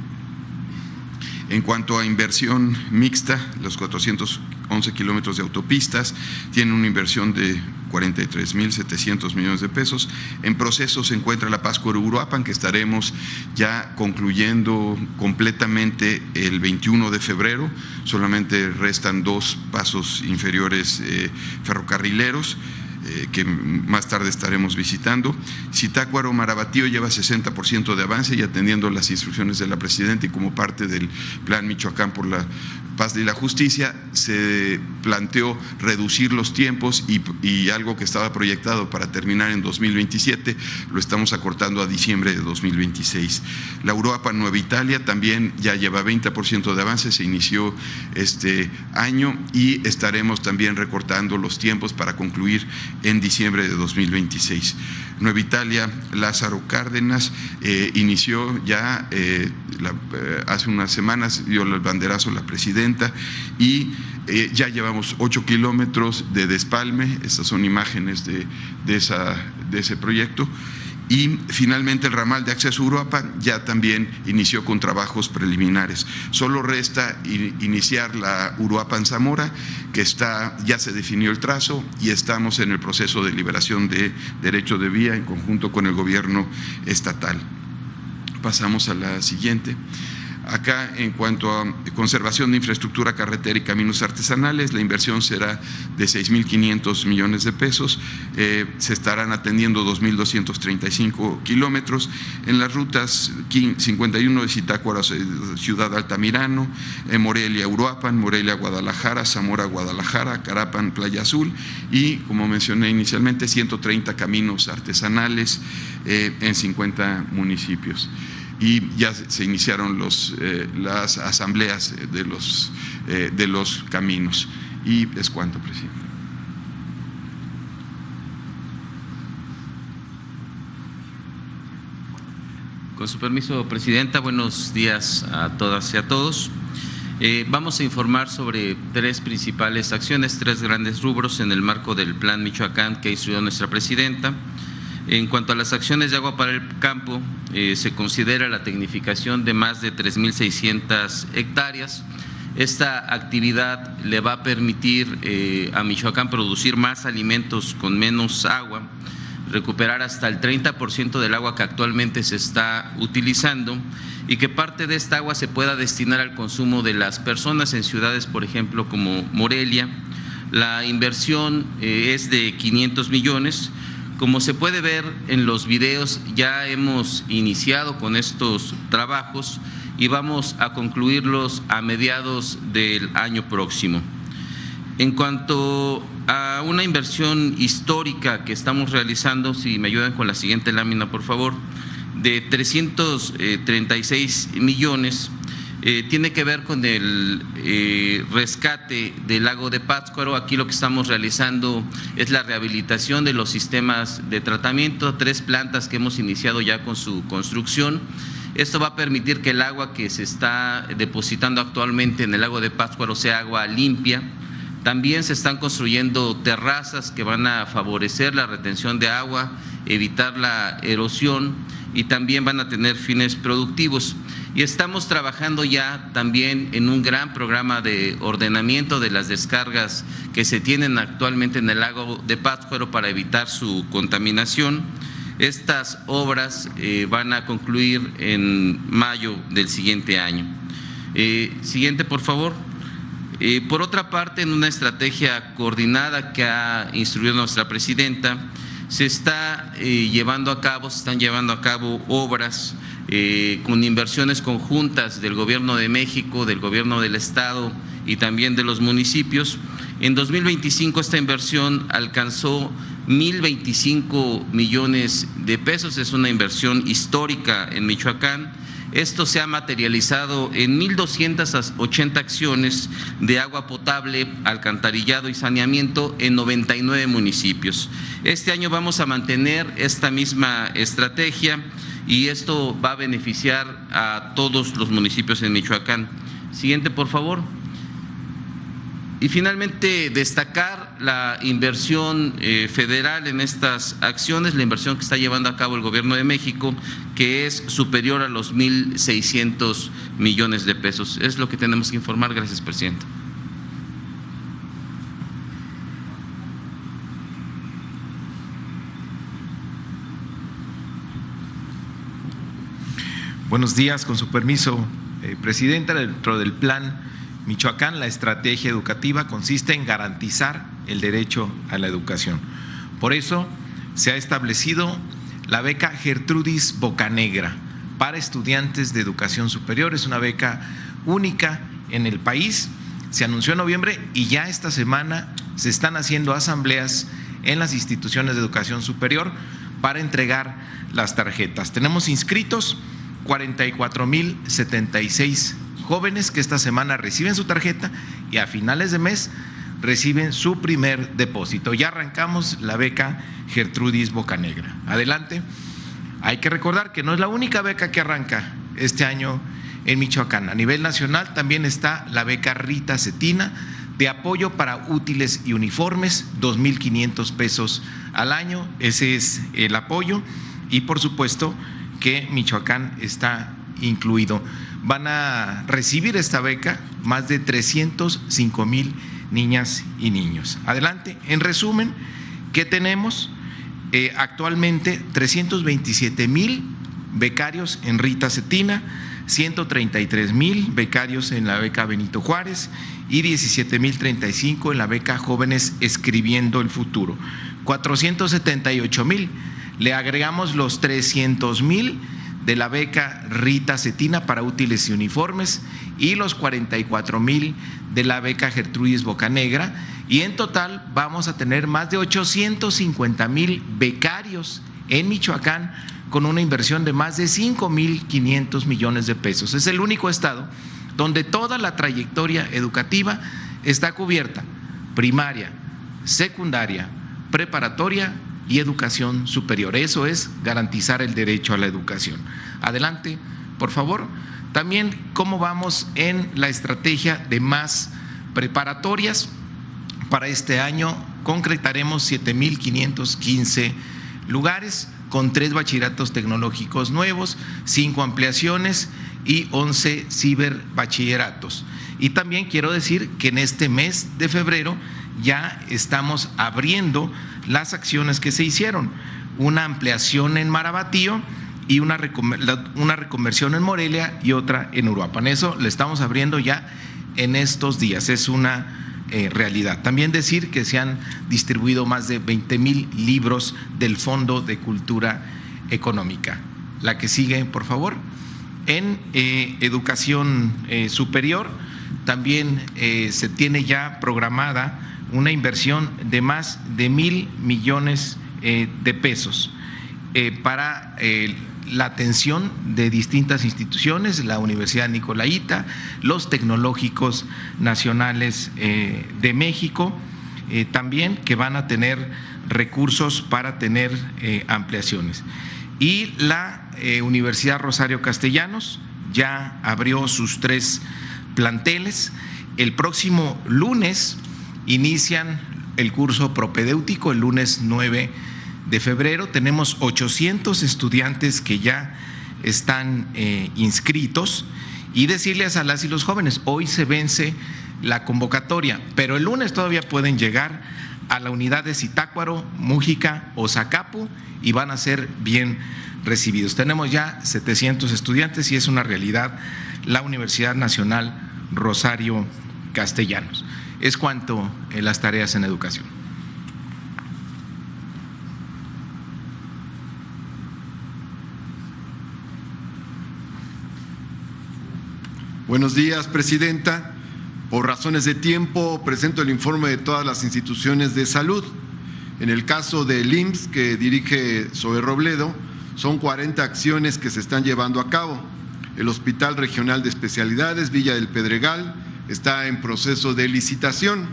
En cuanto a inversión mixta, los 411 kilómetros de autopistas tienen una inversión de 43,700 millones de pesos. En proceso se encuentra la Pátzcuaro-Uruapan, que estaremos ya concluyendo completamente el 21 de febrero. Solamente restan 2 pasos inferiores ferrocarrileros, que más tarde estaremos visitando. Zitácuaro-Marabatío lleva 60% de avance y atendiendo las instrucciones de la presidenta y como parte del Plan Michoacán por la Paz y la Justicia, se planteó reducir los tiempos y algo que estaba proyectado para terminar en 2027 lo estamos acortando a diciembre de 2026. La Uruapan Nueva Italia también ya lleva 20% de avance, se inició este año y estaremos también recortando los tiempos para concluir en diciembre de 2026. Nueva Italia, Lázaro Cárdenas, inició ya hace unas semanas, dio el banderazo la presidenta y ya llevamos 8 kilómetros de despalme. Estas son imágenes de ese proyecto. Y finalmente el ramal de acceso a Uruapan ya también inició con trabajos preliminares. Solo resta iniciar la Uruapan Zamora, que ya se definió el trazo y estamos en el proceso de liberación de derecho de vía en conjunto con el gobierno estatal. Pasamos a la siguiente. Acá, en cuanto a conservación de infraestructura carretera y caminos artesanales, la inversión será de 6.500 millones de pesos. Se estarán atendiendo 2.235 kilómetros en las rutas 51 de Zitácuaro, Ciudad Altamirano, Morelia, Uruapan, Morelia, Guadalajara, Zamora, Guadalajara, Carapan, Playa Azul y, como mencioné inicialmente, 130 caminos artesanales en 50 municipios. Y ya se iniciaron las asambleas de los caminos. Y es cuanto, presidente. Con su permiso, presidenta, buenos días a todas y a todos. Vamos a informar sobre 3 principales acciones, 3 grandes rubros en el marco del Plan Michoacán que ha instruido nuestra presidenta. En cuanto a las acciones de agua para el campo, se considera la tecnificación de más de 3.600 hectáreas. Esta actividad le va a permitir a Michoacán producir más alimentos con menos agua, recuperar hasta el 30% del agua que actualmente se está utilizando y que parte de esta agua se pueda destinar al consumo de las personas en ciudades, por ejemplo, como Morelia. La inversión es de 500 millones. Como se puede ver en los videos, ya hemos iniciado con estos trabajos y vamos a concluirlos a mediados del año próximo. En cuanto a una inversión histórica que estamos realizando, si me ayudan con la siguiente lámina, por favor, de 336 millones, tiene que ver con el rescate del lago de Pátzcuaro. Aquí lo que estamos realizando es la rehabilitación de los sistemas de tratamiento, 3 plantas que hemos iniciado ya con su construcción. Esto va a permitir que el agua que se está depositando actualmente en el lago de Pátzcuaro sea agua limpia. También se están construyendo terrazas que van a favorecer la retención de agua, evitar la erosión y también van a tener fines productivos. Y estamos trabajando ya también en un gran programa de ordenamiento de las descargas que se tienen actualmente en el lago de Pátzcuaro para evitar su contaminación. Estas obras van a concluir en mayo del siguiente año. Siguiente, por favor. Por otra parte, en una estrategia coordinada que ha instruido nuestra presidenta, se están llevando a cabo obras con inversiones conjuntas del Gobierno de México, del Gobierno del Estado y también de los municipios. En 2025 esta inversión alcanzó 1.025 millones de pesos, es una inversión histórica en Michoacán. Esto se ha materializado en 1.280 acciones de agua potable, alcantarillado y saneamiento en 99 municipios. Este año vamos a mantener esta misma estrategia y esto va a beneficiar a todos los municipios en Michoacán. Siguiente, por favor. Y finalmente, destacar la inversión federal en estas acciones, la inversión que está llevando a cabo el Gobierno de México, que es superior a los 1.600 millones de pesos. Es lo que tenemos que informar. Gracias, presidente. Buenos días, con su permiso, presidenta. Dentro del Plan Michoacán, la estrategia educativa consiste en garantizar el derecho a la educación. Por eso se ha establecido la beca Gertrudis Bocanegra para estudiantes de educación superior. Es una beca única en el país se anunció en noviembre y ya esta semana se están haciendo asambleas en las instituciones de educación superior para entregar las tarjetas. Tenemos inscritos 44,076 jóvenes que esta semana reciben su tarjeta y a finales de mes reciben su primer depósito. Ya arrancamos la beca Gertrudis Bocanegra. Adelante. Hay que recordar que no es la única beca que arranca este año en Michoacán. A nivel nacional también está la beca Rita Cetina de apoyo para útiles y uniformes, 2,500 pesos al año. Ese es el apoyo y por supuesto que Michoacán está incluido. Van a recibir esta beca más de 305,000 niñas y niños. Adelante. En resumen, ¿qué tenemos? Actualmente 327,000 becarios en Rita Cetina, 133,000 becarios en la beca Benito Juárez y 17,035 en la beca Jóvenes Escribiendo el Futuro. 478,000. Le agregamos los 300,000 de la beca Rita Cetina para útiles y uniformes y los 44,000 de la beca Gertrudis Bocanegra, y en total vamos a tener más de 850,000 becarios en Michoacán con una inversión de más de 5,500 millones de pesos. Es el único estado donde toda la trayectoria educativa está cubierta: primaria, secundaria, preparatoria y educación superior. Eso es garantizar el derecho a la educación. Adelante, por favor. También, ¿cómo vamos en la estrategia de más preparatorias? Para este año concretaremos 7,515 lugares con 3 bachilleratos tecnológicos nuevos, 5 ampliaciones y 11 ciberbachilleratos. Y también quiero decir que en este mes de febrero ya estamos abriendo las acciones que se hicieron: una ampliación en Marabatío y una reconversión en Morelia y otra en Uruapan. Eso le estamos abriendo ya en estos días, es una realidad. También decir que se han distribuido más de 20,000 libros del Fondo de Cultura Económica. La que sigue, por favor. En educación superior también se tiene ya programada una inversión de más de 1,000 millones de pesos para la atención de distintas instituciones, la Universidad Nicolaita, los tecnológicos nacionales de México, también que van a tener recursos para tener ampliaciones. Y la Universidad Rosario Castellanos ya abrió sus 3 planteles. El próximo lunes inician el curso propedéutico, el lunes 9 de febrero. Tenemos 800 estudiantes que ya están inscritos, y decirles a las y los jóvenes: hoy se vence la convocatoria, pero el lunes todavía pueden llegar a la unidad de Zitácuaro, Mújica o Zacapu y van a ser bien recibidos. Tenemos ya 700 estudiantes y es una realidad la Universidad Nacional Rosario Castellanos. Es cuanto en las tareas en educación. Buenos días, Presidenta. Por razones de tiempo, presento el informe de todas las instituciones de salud. En el caso del IMSS, que dirige Zoe Robledo, son 40 acciones que se están llevando a cabo. El Hospital Regional de Especialidades Villa del Pedregal está en proceso de licitación.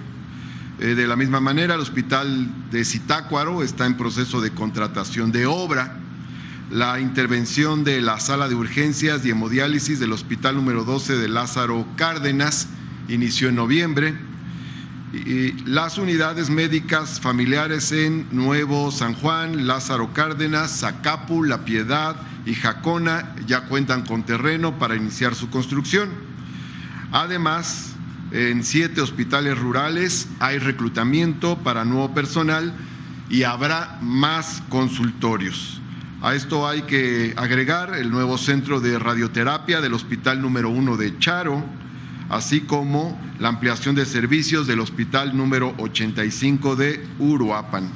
De la misma manera, el Hospital de Zitácuaro está en proceso de contratación de obra. La intervención de la sala de urgencias y hemodiálisis del Hospital número 12 de Lázaro Cárdenas inició en noviembre. Y las unidades médicas familiares en Nuevo San Juan, Lázaro Cárdenas, Zacapu, La Piedad y Jacona ya cuentan con terreno para iniciar su construcción. Además, en 7 hospitales rurales hay reclutamiento para nuevo personal y habrá más consultorios. A esto hay que agregar el nuevo centro de radioterapia del Hospital número 1 de Charo, así como la ampliación de servicios del Hospital número 85 de Uruapan.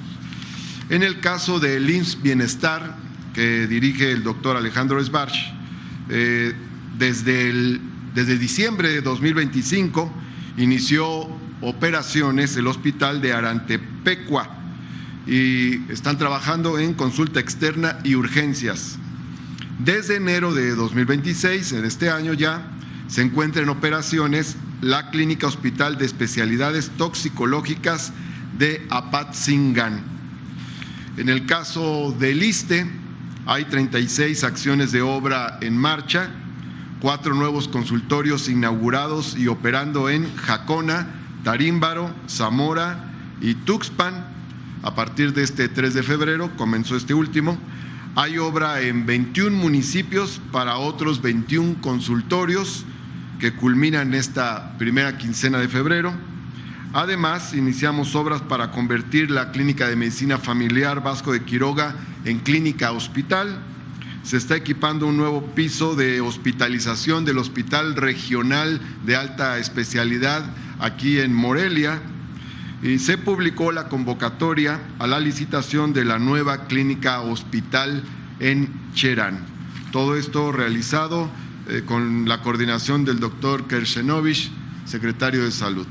En el caso del IMSS Bienestar, que dirige el doctor Alejandro Esbarch, desde diciembre de 2025 inició operaciones el hospital de Arantepecua y están trabajando en consulta externa y urgencias. Desde enero de 2026, en este año ya, se encuentra en operaciones la Clínica Hospital de Especialidades Toxicológicas de Apatzingán. En el caso del ISSSTE, hay 36 acciones de obra en marcha, 4 nuevos consultorios inaugurados y operando en Jacona, Tarímbaro, Zamora y Tuxpan. A partir de este 3 de febrero comenzó este último. Hay obra en 21 municipios para otros 21 consultorios que culminan esta primera quincena de febrero. Además, iniciamos obras para convertir la Clínica de Medicina Familiar Vasco de Quiroga en clínica hospital. Se está equipando un nuevo piso de hospitalización del Hospital Regional de Alta Especialidad aquí en Morelia. Y se publicó la convocatoria a la licitación de la nueva clínica hospital en Cherán. Todo esto realizado con la coordinación del doctor Kershenovich, secretario de Salud.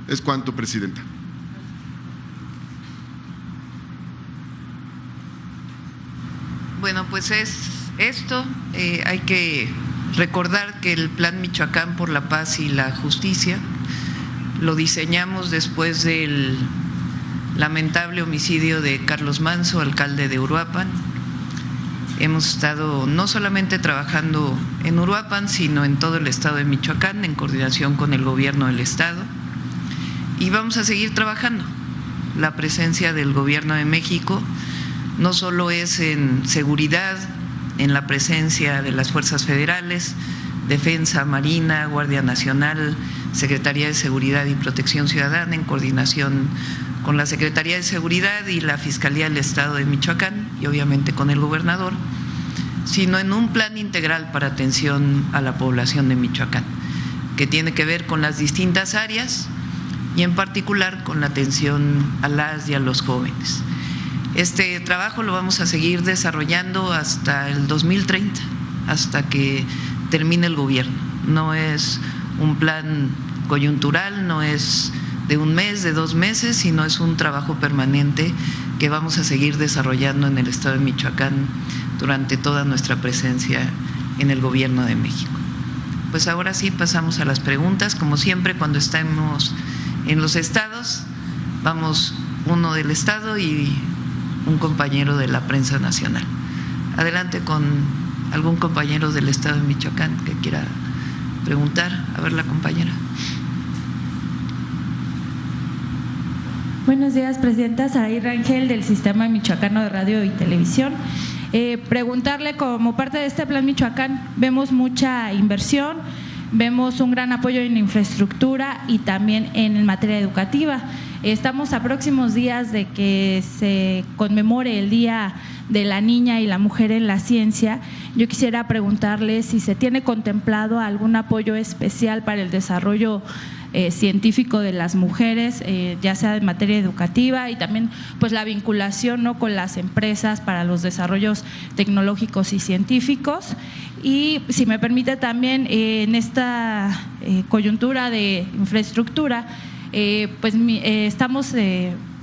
Es cuanto, Presidenta. Bueno, pues es esto. Hay que recordar que el Plan Michoacán por la Paz y la Justicia lo diseñamos después del lamentable homicidio de Carlos Manso, alcalde de Uruapan. Hemos estado no solamente trabajando en Uruapan, sino en todo el estado de Michoacán, en coordinación con el gobierno del estado. Y vamos a seguir trabajando. La presencia del gobierno de México no solo es en seguridad, en la presencia de las fuerzas federales, Defensa, Marina, Guardia Nacional, Secretaría de Seguridad y Protección Ciudadana, en coordinación con la Secretaría de Seguridad y la Fiscalía del Estado de Michoacán y obviamente con el gobernador, sino en un plan integral para atención a la población de Michoacán, que tiene que ver con las distintas áreas y en particular con la atención a las y a los jóvenes. Este trabajo lo vamos a seguir desarrollando hasta el 2030, hasta que termine el gobierno. No es un plan coyuntural, no es de un mes, de 2 meses, sino es un trabajo permanente que vamos a seguir desarrollando en el estado de Michoacán durante toda nuestra presencia en el gobierno de México. Pues ahora sí pasamos a las preguntas. Como siempre, cuando estamos en los estados, vamos uno del estado y un compañero de la prensa nacional. Adelante con algún compañero del estado de Michoacán que quiera preguntar. A ver, la compañera. Buenos días, Presidenta. Saraí Rangel, del Sistema Michoacano de Radio y Televisión. Preguntarle, como parte de este Plan Michoacán, vemos mucha inversión, vemos un gran apoyo en infraestructura y también en materia educativa. Estamos a próximos días de que se conmemore el Día de la Niña y la Mujer en la Ciencia. Yo quisiera preguntarle si se tiene contemplado algún apoyo especial para el desarrollo científico de las mujeres, ya sea en materia educativa y también pues la vinculación, ¿no?, con las empresas para los desarrollos tecnológicos y científicos. Y si me permite también en esta coyuntura de infraestructura, pues estamos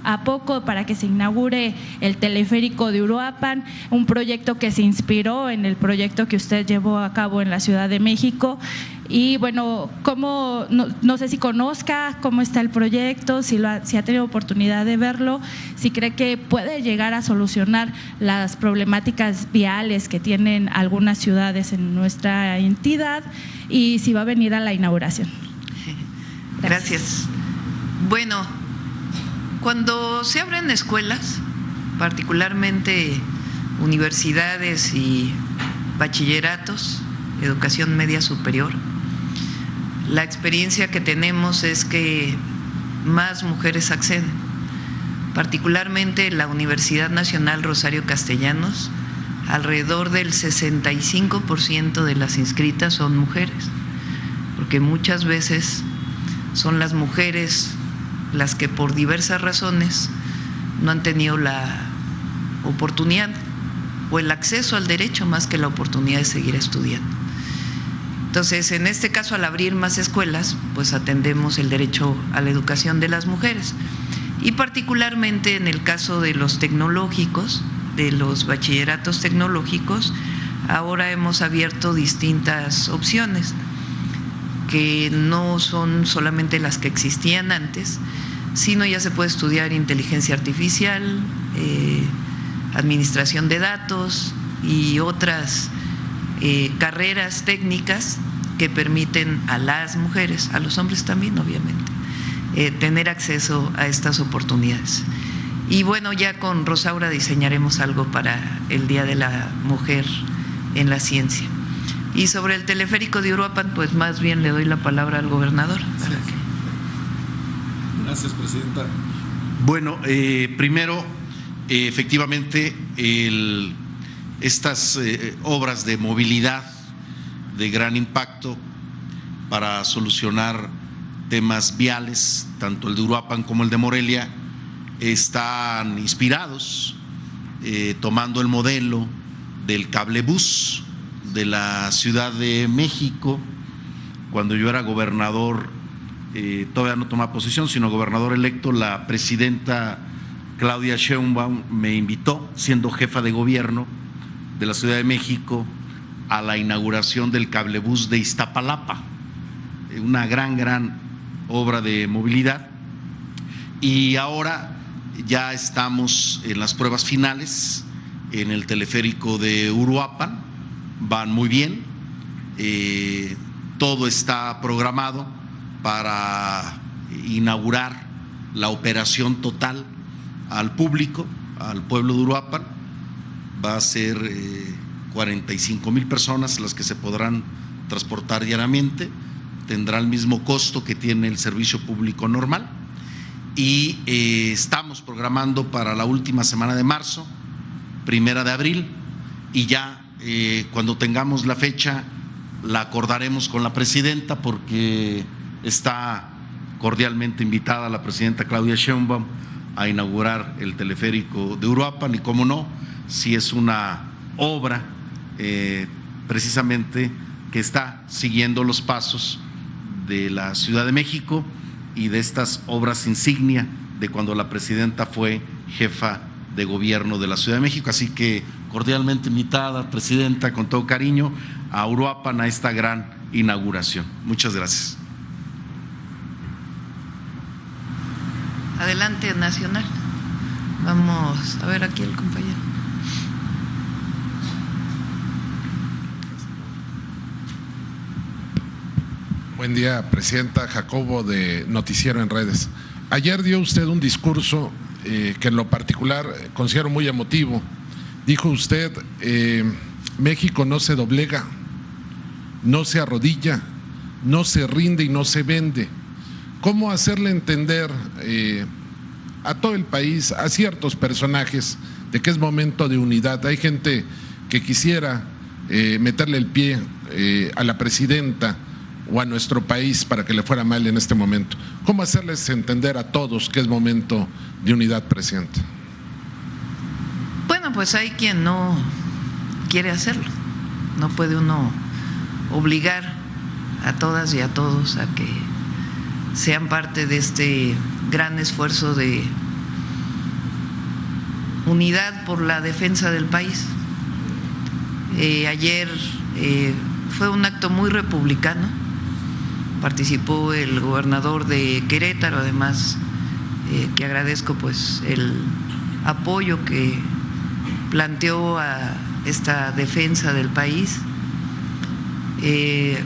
a poco para que se inaugure el teleférico de Uruapan, un proyecto que se inspiró en el proyecto que usted llevó a cabo en la Ciudad de México. Y bueno, no sé si conozca cómo está el proyecto, si ha tenido oportunidad de verlo, si cree que puede llegar a solucionar las problemáticas viales que tienen algunas ciudades en nuestra entidad y si va a venir a la inauguración. Gracias. Bueno, cuando se abren escuelas, particularmente universidades y bachilleratos, educación media superior, la experiencia que tenemos es que más mujeres acceden, particularmente la Universidad Nacional Rosario Castellanos, alrededor del 65% de las inscritas son mujeres, porque muchas veces son las mujeres las que por diversas razones no han tenido la oportunidad o el acceso al derecho más que la oportunidad de seguir estudiando. Entonces, en este caso, al abrir más escuelas, pues atendemos el derecho a la educación de las mujeres. Y particularmente en el caso de los tecnológicos, de los bachilleratos tecnológicos, ahora hemos abierto distintas opciones, que no son solamente las que existían antes, sino ya se puede estudiar inteligencia artificial, administración de datos y otras carreras técnicas que permiten a las mujeres, a los hombres también obviamente, tener acceso a estas oportunidades. Y bueno, ya con Rosaura diseñaremos algo para el Día de la Mujer en la Ciencia. Y sobre el teleférico de Uruapan, pues más bien le doy la palabra al gobernador. Gracias, presidenta. Bueno, primero, efectivamente, estas obras de movilidad de gran impacto para solucionar temas viales, tanto el de Uruapan como el de Morelia, están inspirados tomando el modelo del cablebús de la Ciudad de México. Cuando yo era gobernador, todavía no tomaba posición, sino gobernador electo, la presidenta Claudia Sheinbaum me invitó, siendo jefa de gobierno de la Ciudad de México, a la inauguración del cablebús de Iztapalapa, una gran obra de movilidad. Y ahora ya estamos en las pruebas finales en el teleférico de Uruapan, van muy bien, todo está programado para inaugurar la operación total al público, al pueblo de Uruapan. Va a ser 45,000 personas las que se podrán transportar diariamente, tendrá el mismo costo que tiene el servicio público normal, y estamos programando para la última semana de marzo, 1 de abril, y ya cuando tengamos la fecha la acordaremos con la presidenta, porque está cordialmente invitada la presidenta Claudia Sheinbaum a inaugurar el teleférico de Uruapan. Y cómo no, si es una obra precisamente que está siguiendo los pasos de la Ciudad de México y de estas obras insignia de cuando la presidenta fue jefa de gobierno de la Ciudad de México. Así que cordialmente invitada, presidenta, con todo cariño, a Uruapan a esta gran inauguración. Muchas gracias. Adelante, Nacional. Vamos a ver aquí el compañero. Buen día, presidenta. Jacobo, de Noticiero en Redes. Ayer dio usted un discurso que en lo particular considero muy emotivo. Dijo usted, México no se doblega, no se arrodilla, no se rinde y no se vende. ¿Cómo hacerle entender a todo el país, a ciertos personajes, de que es momento de unidad? Hay gente que quisiera meterle el pie a la presidenta o a nuestro país para que le fuera mal en este momento. ¿Cómo hacerles entender a todos que es momento de unidad, presidenta? Bueno, pues hay quien no quiere hacerlo. No puede uno obligar a todas y a todos a que sean parte de este gran esfuerzo de unidad por la defensa del país. Ayer fue un acto muy republicano. Participó el gobernador de Querétaro, además que agradezco pues el apoyo que planteó a esta defensa del país.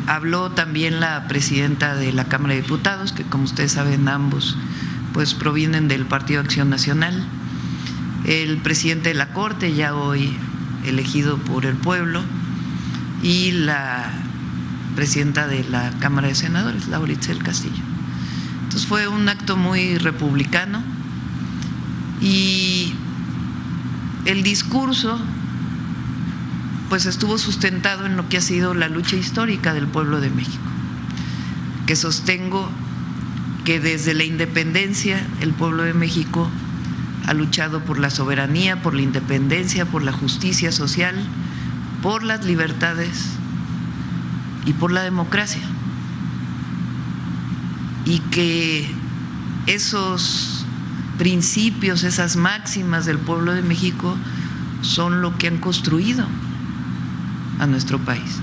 Habló también la presidenta de la Cámara de Diputados, que como ustedes saben ambos pues provienen del Partido Acción Nacional, el presidente de la Corte, ya hoy elegido por el pueblo, y la presidenta de la Cámara de Senadores, Laura Itzel Castillo. Entonces fue un acto muy republicano y el discurso pues estuvo sustentado en lo que ha sido la lucha histórica del pueblo de México, que sostengo que desde la independencia el pueblo de México ha luchado por la soberanía, por la independencia, por la justicia social, por las libertades y por la democracia. Y que esos principios, esas máximas del pueblo de México son lo que han construido a nuestro país.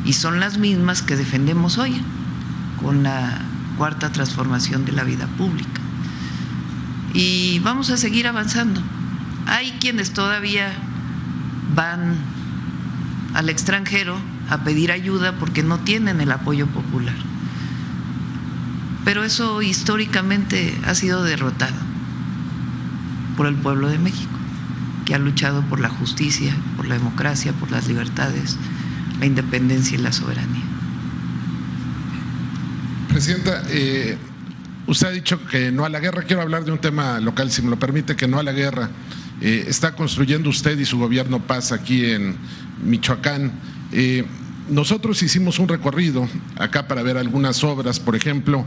Y son las mismas que defendemos hoy con la cuarta transformación de la vida pública. Y vamos a seguir avanzando. Hay quienes todavía van al extranjero a pedir ayuda porque no tienen el apoyo popular. Pero eso históricamente ha sido derrotado por el pueblo de México, que ha luchado por la justicia, por la democracia, por las libertades, la independencia y la soberanía. Presidenta, usted ha dicho que no a la guerra. Quiero hablar de un tema local, si me lo permite, que no a la guerra. Está construyendo usted y su gobierno paz aquí en Michoacán. Nosotros hicimos un recorrido acá para ver algunas obras. Por ejemplo,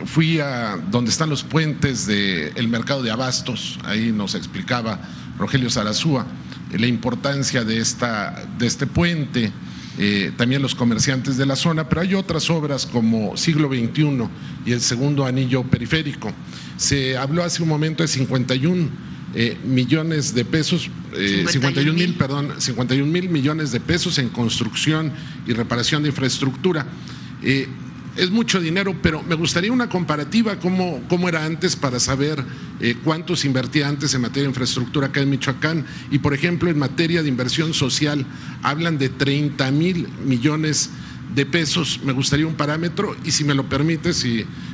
fui a donde están los puentes del mercado de abastos. Ahí nos explicaba Rogelio Zarazúa la importancia de este puente, también los comerciantes de la zona, pero hay otras obras como Siglo XXI y el segundo anillo periférico. Se habló hace un momento de 51 millones de pesos, 51 mil millones de pesos en construcción y reparación de infraestructura. Es mucho dinero, pero me gustaría una comparativa, cómo era antes, para saber cuánto se invertía antes en materia de infraestructura acá en Michoacán. Y, por ejemplo, en materia de inversión social, hablan de 30,000 millones de pesos. Me gustaría un parámetro y, si me lo permite,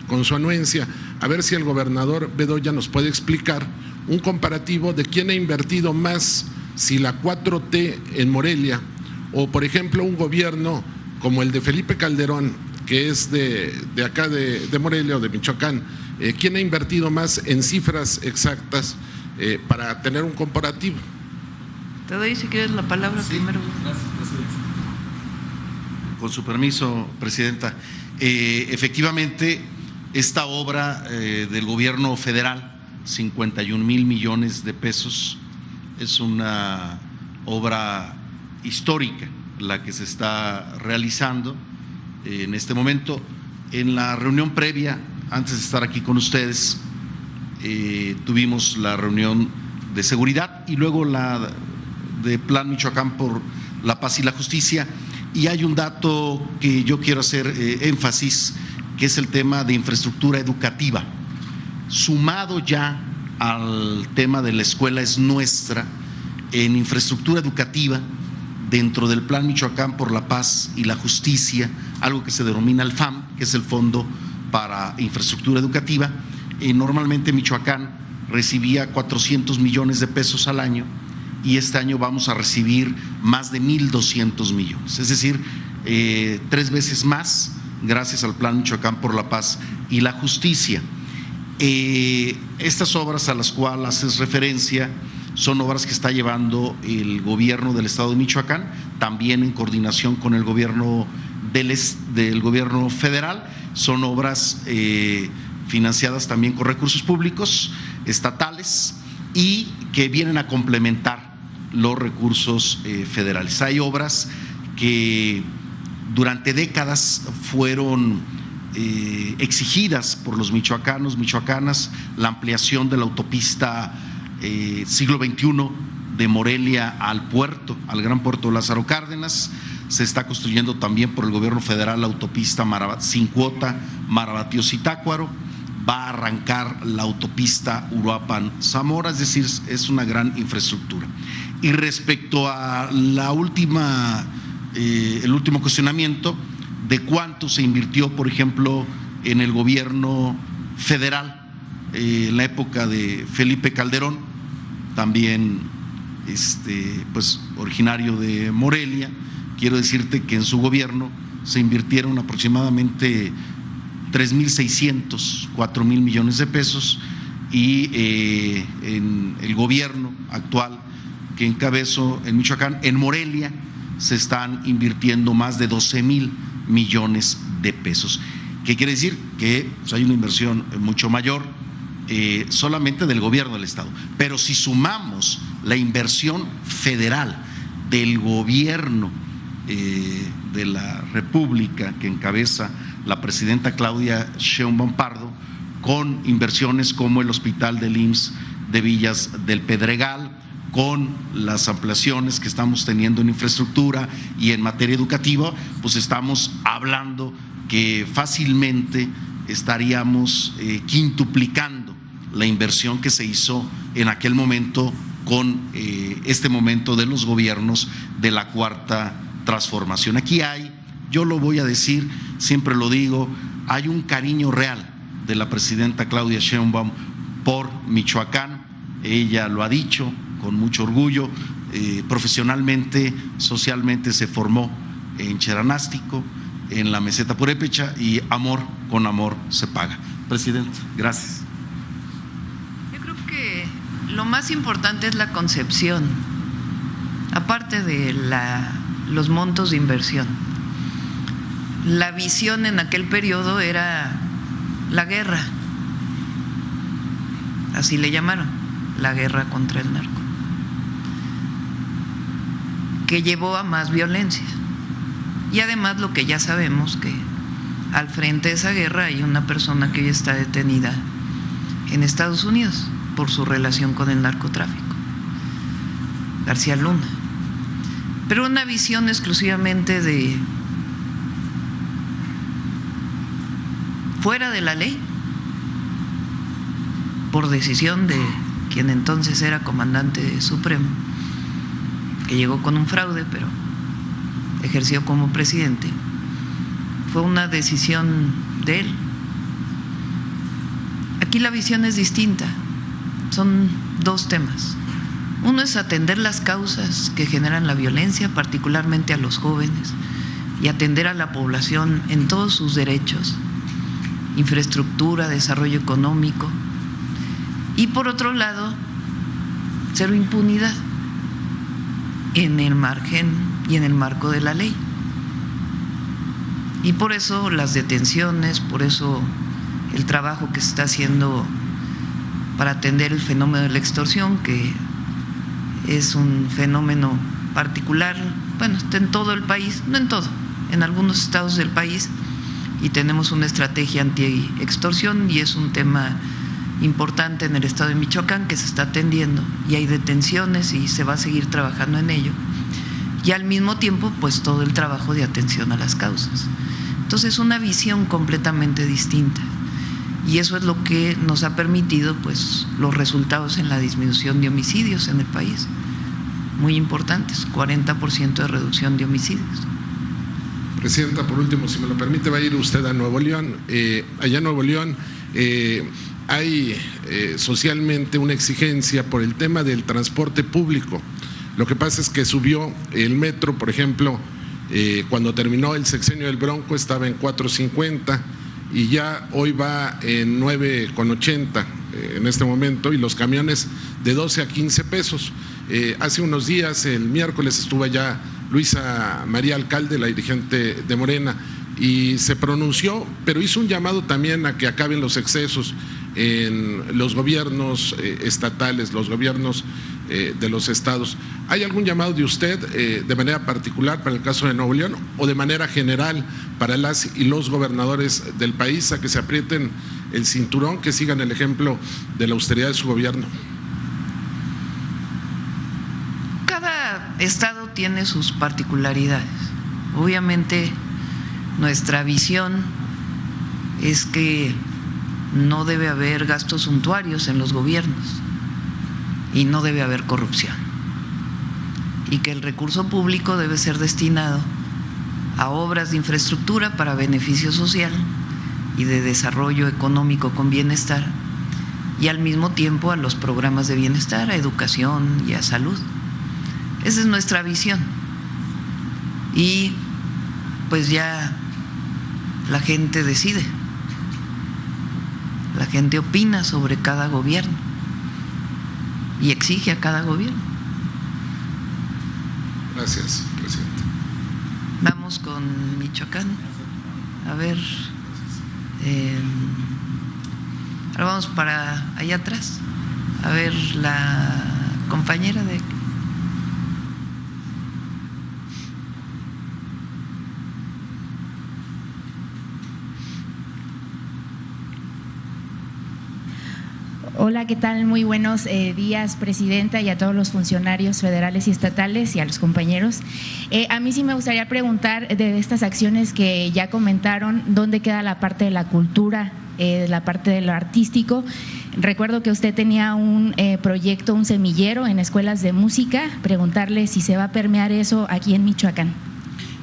con su anuencia, a ver si el gobernador Bedoya nos puede explicar un comparativo de quién ha invertido más, si la 4T en Morelia o, por ejemplo, un gobierno como el de Felipe Calderón, que es de acá de Morelia o de Michoacán. ¿Quién ha invertido más en cifras exactas para tener un comparativo? Te doy, si quieres, la palabra primero. Gracias, presidenta. Con su permiso, presidenta. Efectivamente, esta obra del gobierno federal, 51 mil millones de pesos, es una obra histórica la que se está realizando en este momento. En la reunión previa, antes de estar aquí con ustedes, tuvimos la reunión de seguridad y luego la de Plan Michoacán por la Paz y la Justicia, y hay un dato que yo quiero hacer énfasis, que es el tema de infraestructura educativa. Sumado ya al tema de la escuela es nuestra, en infraestructura educativa, dentro del Plan Michoacán por la Paz y la Justicia, algo que se denomina el FAM, que es el Fondo para Infraestructura Educativa. Normalmente Michoacán recibía 400 millones de pesos al año y este año vamos a recibir más de 1,200 millones, es decir, 3 veces más, gracias al Plan Michoacán por la Paz y la Justicia. Estas obras a las cuales haces referencia son obras que está llevando el gobierno del estado de Michoacán, también en coordinación con el gobierno del gobierno federal. Son obras financiadas también con recursos públicos, estatales, y que vienen a complementar los recursos federales. Hay obras que durante décadas fueron exigidas por los michoacanos, michoacanas, la ampliación de la autopista Siglo XXI de Morelia al puerto, al gran puerto de Lázaro Cárdenas. Se está construyendo también por el gobierno federal la autopista sin cuota Marabatío-Zitácuaro. Va a arrancar la autopista Uruapan-Zamora, es decir, es una gran infraestructura. Y respecto a el último cuestionamiento de cuánto se invirtió, por ejemplo, en el gobierno federal en la época de Felipe Calderón, también pues originario de Morelia, quiero decirte que en su gobierno se invirtieron aproximadamente 3,600, 4,000 millones de pesos, y en el gobierno actual que encabezo en Michoacán, en Morelia, se están invirtiendo más de 12,000 millones de pesos. ¿Qué quiere decir? Que pues, hay una inversión mucho mayor solamente del gobierno del estado. Pero si sumamos la inversión federal del gobierno de la República que encabeza la presidenta Claudia Sheinbaum Pardo, con inversiones como el Hospital del IMSS de Villas del Pedregal, con las ampliaciones que estamos teniendo en infraestructura y en materia educativa, pues estamos hablando que fácilmente estaríamos quintuplicando la inversión que se hizo en aquel momento con este momento de los gobiernos de la Cuarta Transformación. Aquí hay, yo lo voy a decir, siempre lo digo, hay un cariño real de la presidenta Claudia Sheinbaum por Michoacán. Ella lo ha dicho con mucho orgullo, profesionalmente, socialmente se formó en Cheranástico, en la meseta purépecha, y amor con amor se paga. Presidente, gracias. Yo creo que lo más importante es la concepción, aparte de los montos de inversión. La visión en aquel periodo era la guerra, así le llamaron, la guerra contra el narco, que llevó a más violencia. Y además lo que ya sabemos, que al frente de esa guerra hay una persona que hoy está detenida en Estados Unidos por su relación con el narcotráfico, García Luna. Pero una visión exclusivamente de fuera de la ley, por decisión de quien entonces era comandante supremo, que llegó con un fraude, pero ejerció como presidente. Fue una decisión de él. Aquí la visión es distinta. Son dos temas. Uno es atender las causas que generan la violencia, particularmente a los jóvenes, y atender a la población en todos sus derechos, infraestructura, desarrollo económico. Y por otro lado, cero impunidad en el margen y en el marco de la ley. Y por eso las detenciones, por eso el trabajo que se está haciendo para atender el fenómeno de la extorsión, que es un fenómeno particular, bueno, está en todo el país, no en todo, en algunos estados del país, y tenemos una estrategia anti-extorsión, y es un tema importante en el estado de Michoacán que se está atendiendo, y hay detenciones y se va a seguir trabajando en ello. Y al mismo tiempo, pues todo el trabajo de atención a las causas. Entonces, una visión completamente distinta. Y eso es lo que nos ha permitido, pues, los resultados en la disminución de homicidios en el país, muy importantes, 40% de reducción de homicidios. Presidenta, por último, si me lo permite, va a ir usted a Nuevo León. Allá en Nuevo León hay socialmente una exigencia por el tema del transporte público. Lo que pasa es que subió el metro, por ejemplo, cuando terminó el sexenio del Bronco estaba en 4.50 y ya hoy va en 9.80 en este momento, y los camiones de 12 a 15 pesos. Hace unos días, el miércoles, estuvo allá Luisa María Alcalde, la dirigente de Morena, y se pronunció, pero hizo un llamado también a que acaben los excesos en los gobiernos estatales, los gobiernos de los estados. ¿Hay algún llamado de usted de manera particular para el caso de Nuevo León o de manera general para las y los gobernadores del país a que se aprieten el cinturón, que sigan el ejemplo de la austeridad de su gobierno? Cada estado tiene sus particularidades. Obviamente, nuestra visión es que no debe haber gastos suntuarios en los gobiernos y no debe haber corrupción, y que el recurso público debe ser destinado a obras de infraestructura para beneficio social y de desarrollo económico con bienestar, y al mismo tiempo a los programas de bienestar, a educación y a salud. Esa es nuestra visión, y pues ya la gente decide, la gente opina sobre cada gobierno y exige a cada gobierno. Gracias, presidente. Vamos con Michoacán. A ver, ahora vamos para allá atrás. A ver, la compañera de... Hola, ¿qué tal? Muy buenos días, Presidenta, y a todos los funcionarios federales y estatales y a los compañeros. A mí sí me gustaría preguntar de estas acciones que ya comentaron, ¿dónde queda la parte de la cultura, la parte de lo artístico? Recuerdo que usted tenía un proyecto, un semillero en escuelas de música, preguntarle si se va a permear eso aquí en Michoacán.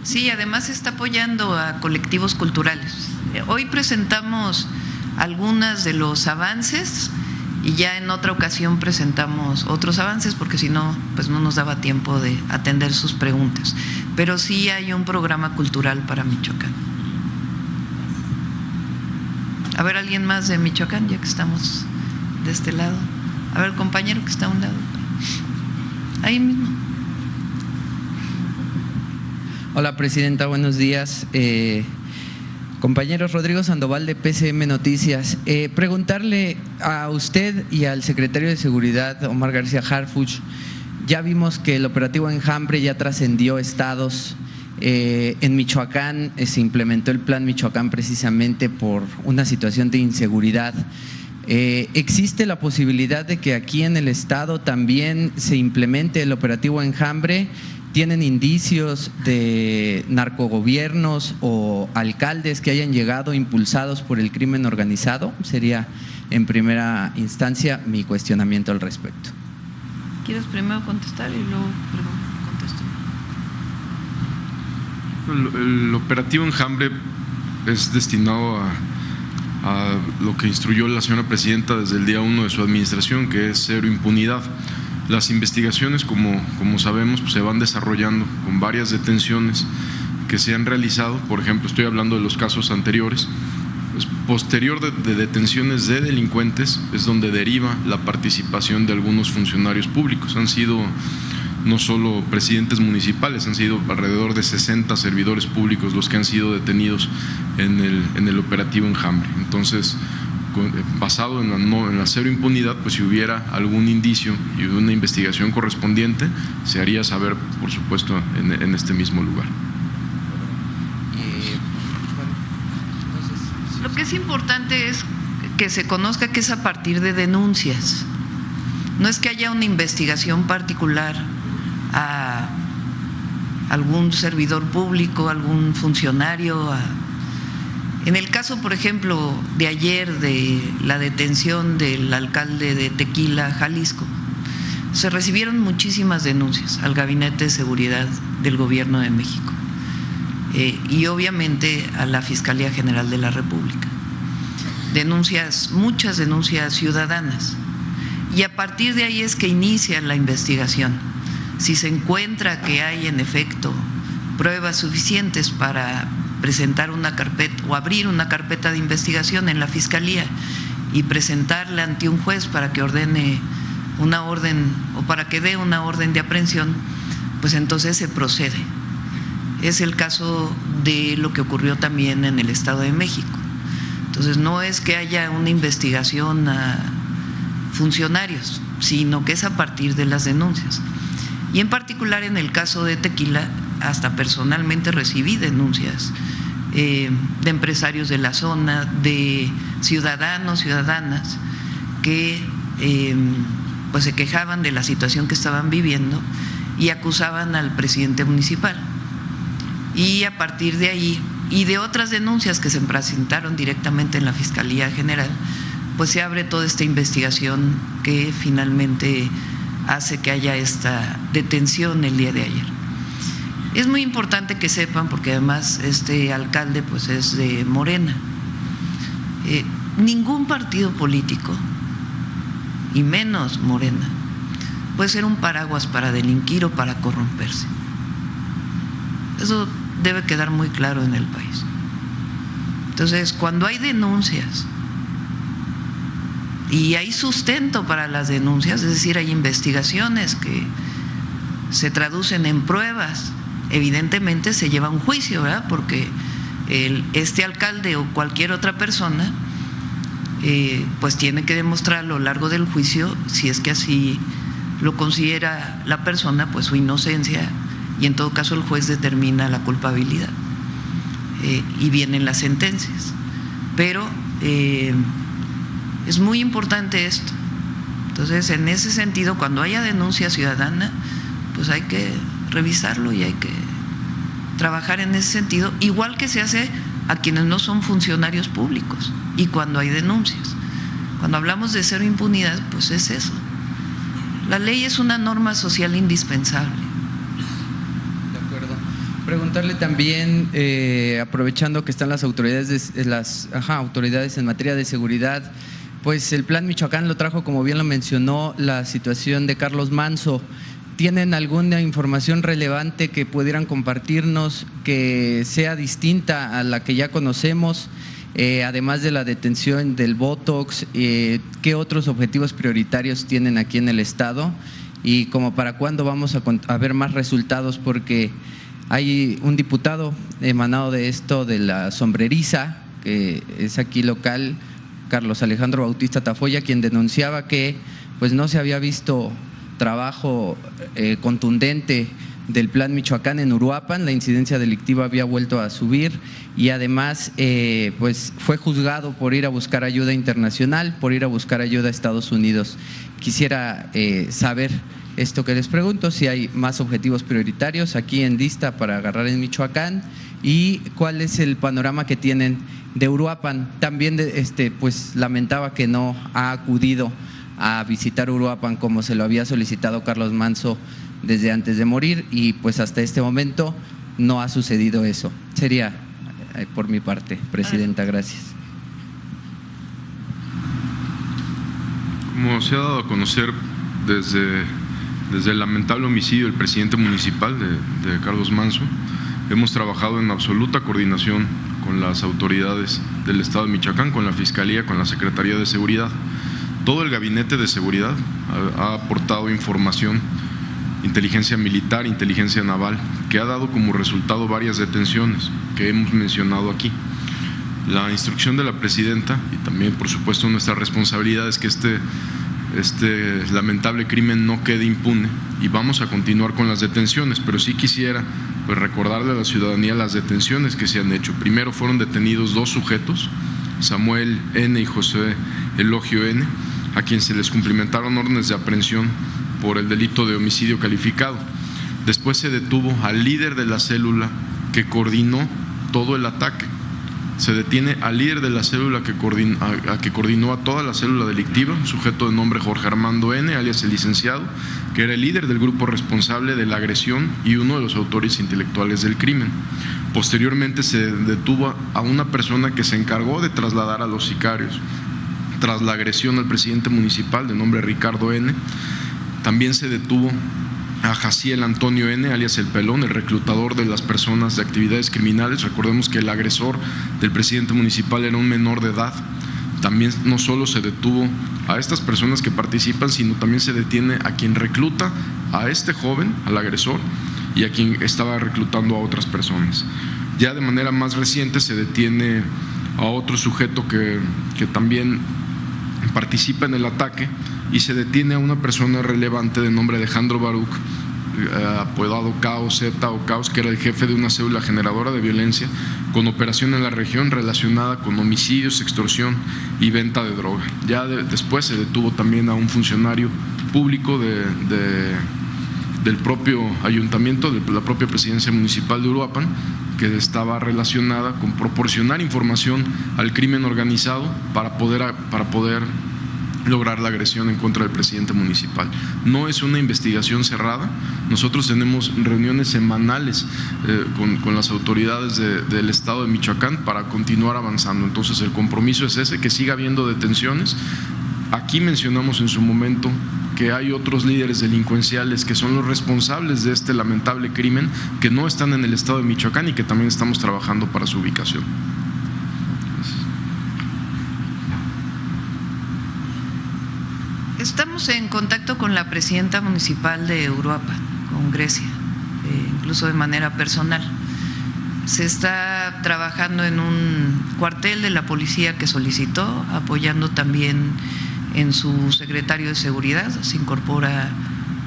Sí, además está apoyando a colectivos culturales. Hoy presentamos algunos de los avances y ya en otra ocasión presentamos otros avances porque si no, pues no nos daba tiempo de atender sus preguntas. Pero sí hay un programa cultural para Michoacán. A ver, ¿alguien más de Michoacán, ya que estamos de este lado? A ver, compañero que está a un lado. Ahí mismo. Hola, Presidenta, buenos días. Compañeros, Rodrigo Sandoval de PCM Noticias. Preguntarle a usted y al secretario de Seguridad, Omar García Harfuch, ya vimos que el operativo Enjambre ya trascendió estados. En Michoacán se implementó el Plan Michoacán precisamente por una situación de inseguridad. ¿Existe la posibilidad de que aquí en el estado también se implemente el operativo Enjambre? ¿Tienen indicios de narcogobiernos o alcaldes que hayan llegado impulsados por el crimen organizado? Sería en primera instancia mi cuestionamiento al respecto. ¿Quieres primero contestar y luego contesto? El operativo Enjambre es destinado a lo que instruyó la señora Presidenta desde el día 1 de su administración, que es cero impunidad. Las investigaciones, como sabemos, pues se van desarrollando con varias detenciones que se han realizado. Por ejemplo, estoy hablando de los casos anteriores. Pues, posterior de detenciones de delincuentes es donde deriva la participación de algunos funcionarios públicos. Han sido no solo presidentes municipales, han sido alrededor de 60 servidores públicos los que han sido detenidos en el operativo Enjambre. Entonces, basado en la cero impunidad, pues si hubiera algún indicio y una investigación correspondiente, se haría saber, por supuesto, en este mismo lugar. Lo que es importante es que se conozca que es a partir de denuncias. No es que haya una investigación particular a algún servidor público, algún funcionario. En el caso, por ejemplo, de ayer de la detención del alcalde de Tequila, Jalisco, se recibieron muchísimas denuncias al Gabinete de Seguridad del Gobierno de México y obviamente a la Fiscalía General de la República. Denuncias, muchas denuncias ciudadanas. Y a partir de ahí es que inicia la investigación. Si se encuentra que hay en efecto pruebas suficientes para presentar una carpeta o abrir una carpeta de investigación en la Fiscalía y presentarla ante un juez para que ordene una orden o para que dé una orden de aprehensión, pues entonces se procede. Es el caso de lo que ocurrió también en el Estado de México. Entonces no es que haya una investigación a funcionarios, sino que es a partir de las denuncias. Y en particular en el caso de Tequila, hasta personalmente recibí denuncias de empresarios de la zona, de ciudadanos, ciudadanas que pues se quejaban de la situación que estaban viviendo y acusaban al presidente municipal. Y a partir de ahí y de otras denuncias que se presentaron directamente en la Fiscalía General, pues se abre toda esta investigación que finalmente hace que haya esta detención el día de ayer. Es muy importante que sepan, porque además este alcalde pues es de Morena. Ningún partido político, y menos Morena, puede ser un paraguas para delinquir o para corromperse. Eso debe quedar muy claro en el país. Entonces, cuando hay denuncias y hay sustento para las denuncias, es decir, hay investigaciones que se traducen en pruebas, evidentemente se lleva a un juicio, ¿verdad? Porque este alcalde o cualquier otra persona pues tiene que demostrar a lo largo del juicio, si es que así lo considera la persona, pues su inocencia, y en todo caso el juez determina la culpabilidad y vienen las sentencias. Pero es muy importante esto, Entonces, en ese sentido, cuando haya denuncia ciudadana, pues hay que revisarlo y hay que trabajar en ese sentido, igual que se hace a quienes no son funcionarios públicos y cuando hay denuncias. Cuando hablamos de cero impunidad, pues es eso. La ley es una norma social indispensable. De acuerdo. Preguntarle también, aprovechando que están las autoridades, autoridades en materia de seguridad, pues el Plan Michoacán lo trajo, como bien lo mencionó, la situación de Carlos Manso. ¿Tienen alguna información relevante que pudieran compartirnos que sea distinta a la que ya conocemos? Además de la detención del Botox, ¿qué otros objetivos prioritarios tienen aquí en el Estado? Y como para cuándo vamos a ver más resultados, porque hay un diputado emanado de esto, de la Sombreriza, que es aquí local, Carlos Alejandro Bautista Tafoya, quien denunciaba que pues no se había visto trabajo contundente del Plan Michoacán en Uruapan. La incidencia delictiva había vuelto a subir y además pues fue juzgado por ir a buscar ayuda internacional, por ir a buscar ayuda a Estados Unidos. Quisiera saber esto que les pregunto, si hay más objetivos prioritarios aquí en lista para agarrar en Michoacán y cuál es el panorama que tienen de Uruapan. También pues lamentaba que no ha acudido a visitar Uruapan como se lo había solicitado Carlos Manso desde antes de morir y pues hasta este momento no ha sucedido eso. Sería por mi parte, Presidenta, gracias. Como se ha dado a conocer desde el lamentable homicidio del presidente municipal de Carlos Manso, hemos trabajado en absoluta coordinación con las autoridades del Estado de Michoacán, con la Fiscalía, con la Secretaría de Seguridad. Todo el Gabinete de Seguridad ha aportado información, inteligencia militar, inteligencia naval, que ha dado como resultado varias detenciones que hemos mencionado aquí. La instrucción de la Presidenta y también, por supuesto, nuestra responsabilidad es que este lamentable crimen no quede impune y vamos a continuar con las detenciones, pero sí quisiera pues recordarle a la ciudadanía las detenciones que se han hecho. Primero fueron detenidos 2 sujetos, Samuel N. y José Elogio N., a quien se les cumplimentaron órdenes de aprehensión por el delito de homicidio calificado. Después se detuvo al líder de la célula que coordinó todo el ataque. Se detiene al líder de la célula que coordinó a toda la célula delictiva, un sujeto de nombre Jorge Armando N., alias el licenciado, que era el líder del grupo responsable de la agresión y uno de los autores intelectuales del crimen. Posteriormente se detuvo a una persona que se encargó de trasladar a los sicarios tras la agresión al presidente municipal de nombre Ricardo N. También se detuvo a Jaciel Antonio N., alias El Pelón, el reclutador de las personas de actividades criminales. Recordemos que el agresor del presidente municipal era un menor de edad. También no solo se detuvo a estas personas que participan, sino también se detiene a quien recluta a este joven, al agresor, y a quien estaba reclutando a otras personas. Ya de manera más reciente se detiene a otro sujeto que también participa en el ataque y se detiene a una persona relevante de nombre Alejandro Baruch, apodado Caos Z o Caos, que era el jefe de una célula generadora de violencia con operación en la región relacionada con homicidios, extorsión y venta de droga. Ya después se detuvo también a un funcionario público del propio ayuntamiento, de la propia presidencia municipal de Uruapan, que estaba relacionada con proporcionar información al crimen organizado para poder lograr la agresión en contra del presidente municipal. No es una investigación cerrada. Nosotros tenemos reuniones semanales con las autoridades del Estado de Michoacán para continuar avanzando. Entonces el compromiso es ese, que siga habiendo detenciones. Aquí mencionamos en su momento que hay otros líderes delincuenciales que son los responsables de este lamentable crimen, que no están en el Estado de Michoacán y que también estamos trabajando para su ubicación. Estamos en contacto con la presidenta municipal de Uruapan, con Grecia, incluso de manera personal. Se está trabajando en un cuartel de la policía que solicitó, apoyando también en su secretario de Seguridad. Se incorpora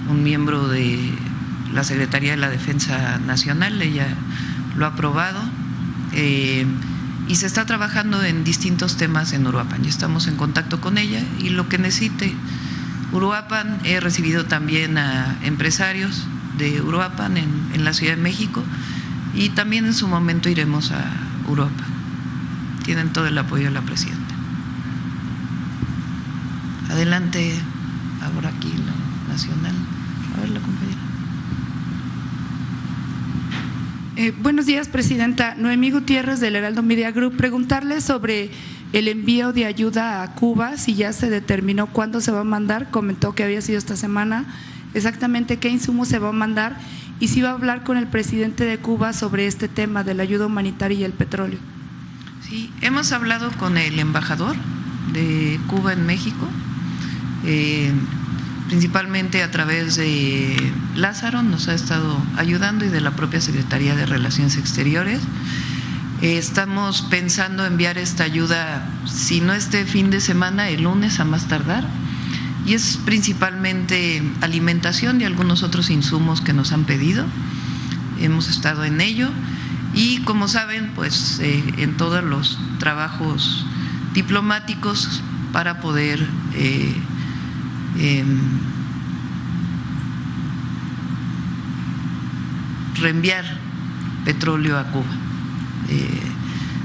un miembro de la Secretaría de la Defensa Nacional, ella lo ha aprobado, y se está trabajando en distintos temas en Uruapan. Ya estamos en contacto con ella y lo que necesite Uruapan, he recibido también a empresarios de Uruapan en la Ciudad de México, y también en su momento iremos a Uruapan. Tienen todo el apoyo de la presidenta. Adelante, ahora aquí la nacional. A ver, la compañera. Buenos días, presidenta. Noemí Gutiérrez, del Heraldo Media Group. Preguntarle sobre el envío de ayuda a Cuba, si ya se determinó cuándo se va a mandar. Comentó que había sido esta semana. Exactamente qué insumos se va a mandar y si va a hablar con el presidente de Cuba sobre este tema de la ayuda humanitaria y el petróleo. Sí, hemos hablado con el embajador de Cuba en México, principalmente a través de Lázaro, nos ha estado ayudando, y de la propia Secretaría de Relaciones Exteriores. Estamos pensando enviar esta ayuda, si no este fin de semana, el lunes a más tardar, y es principalmente alimentación y algunos otros insumos que nos han pedido. Hemos estado en ello, y como saben, pues en todos los trabajos diplomáticos para poder reenviar petróleo a Cuba.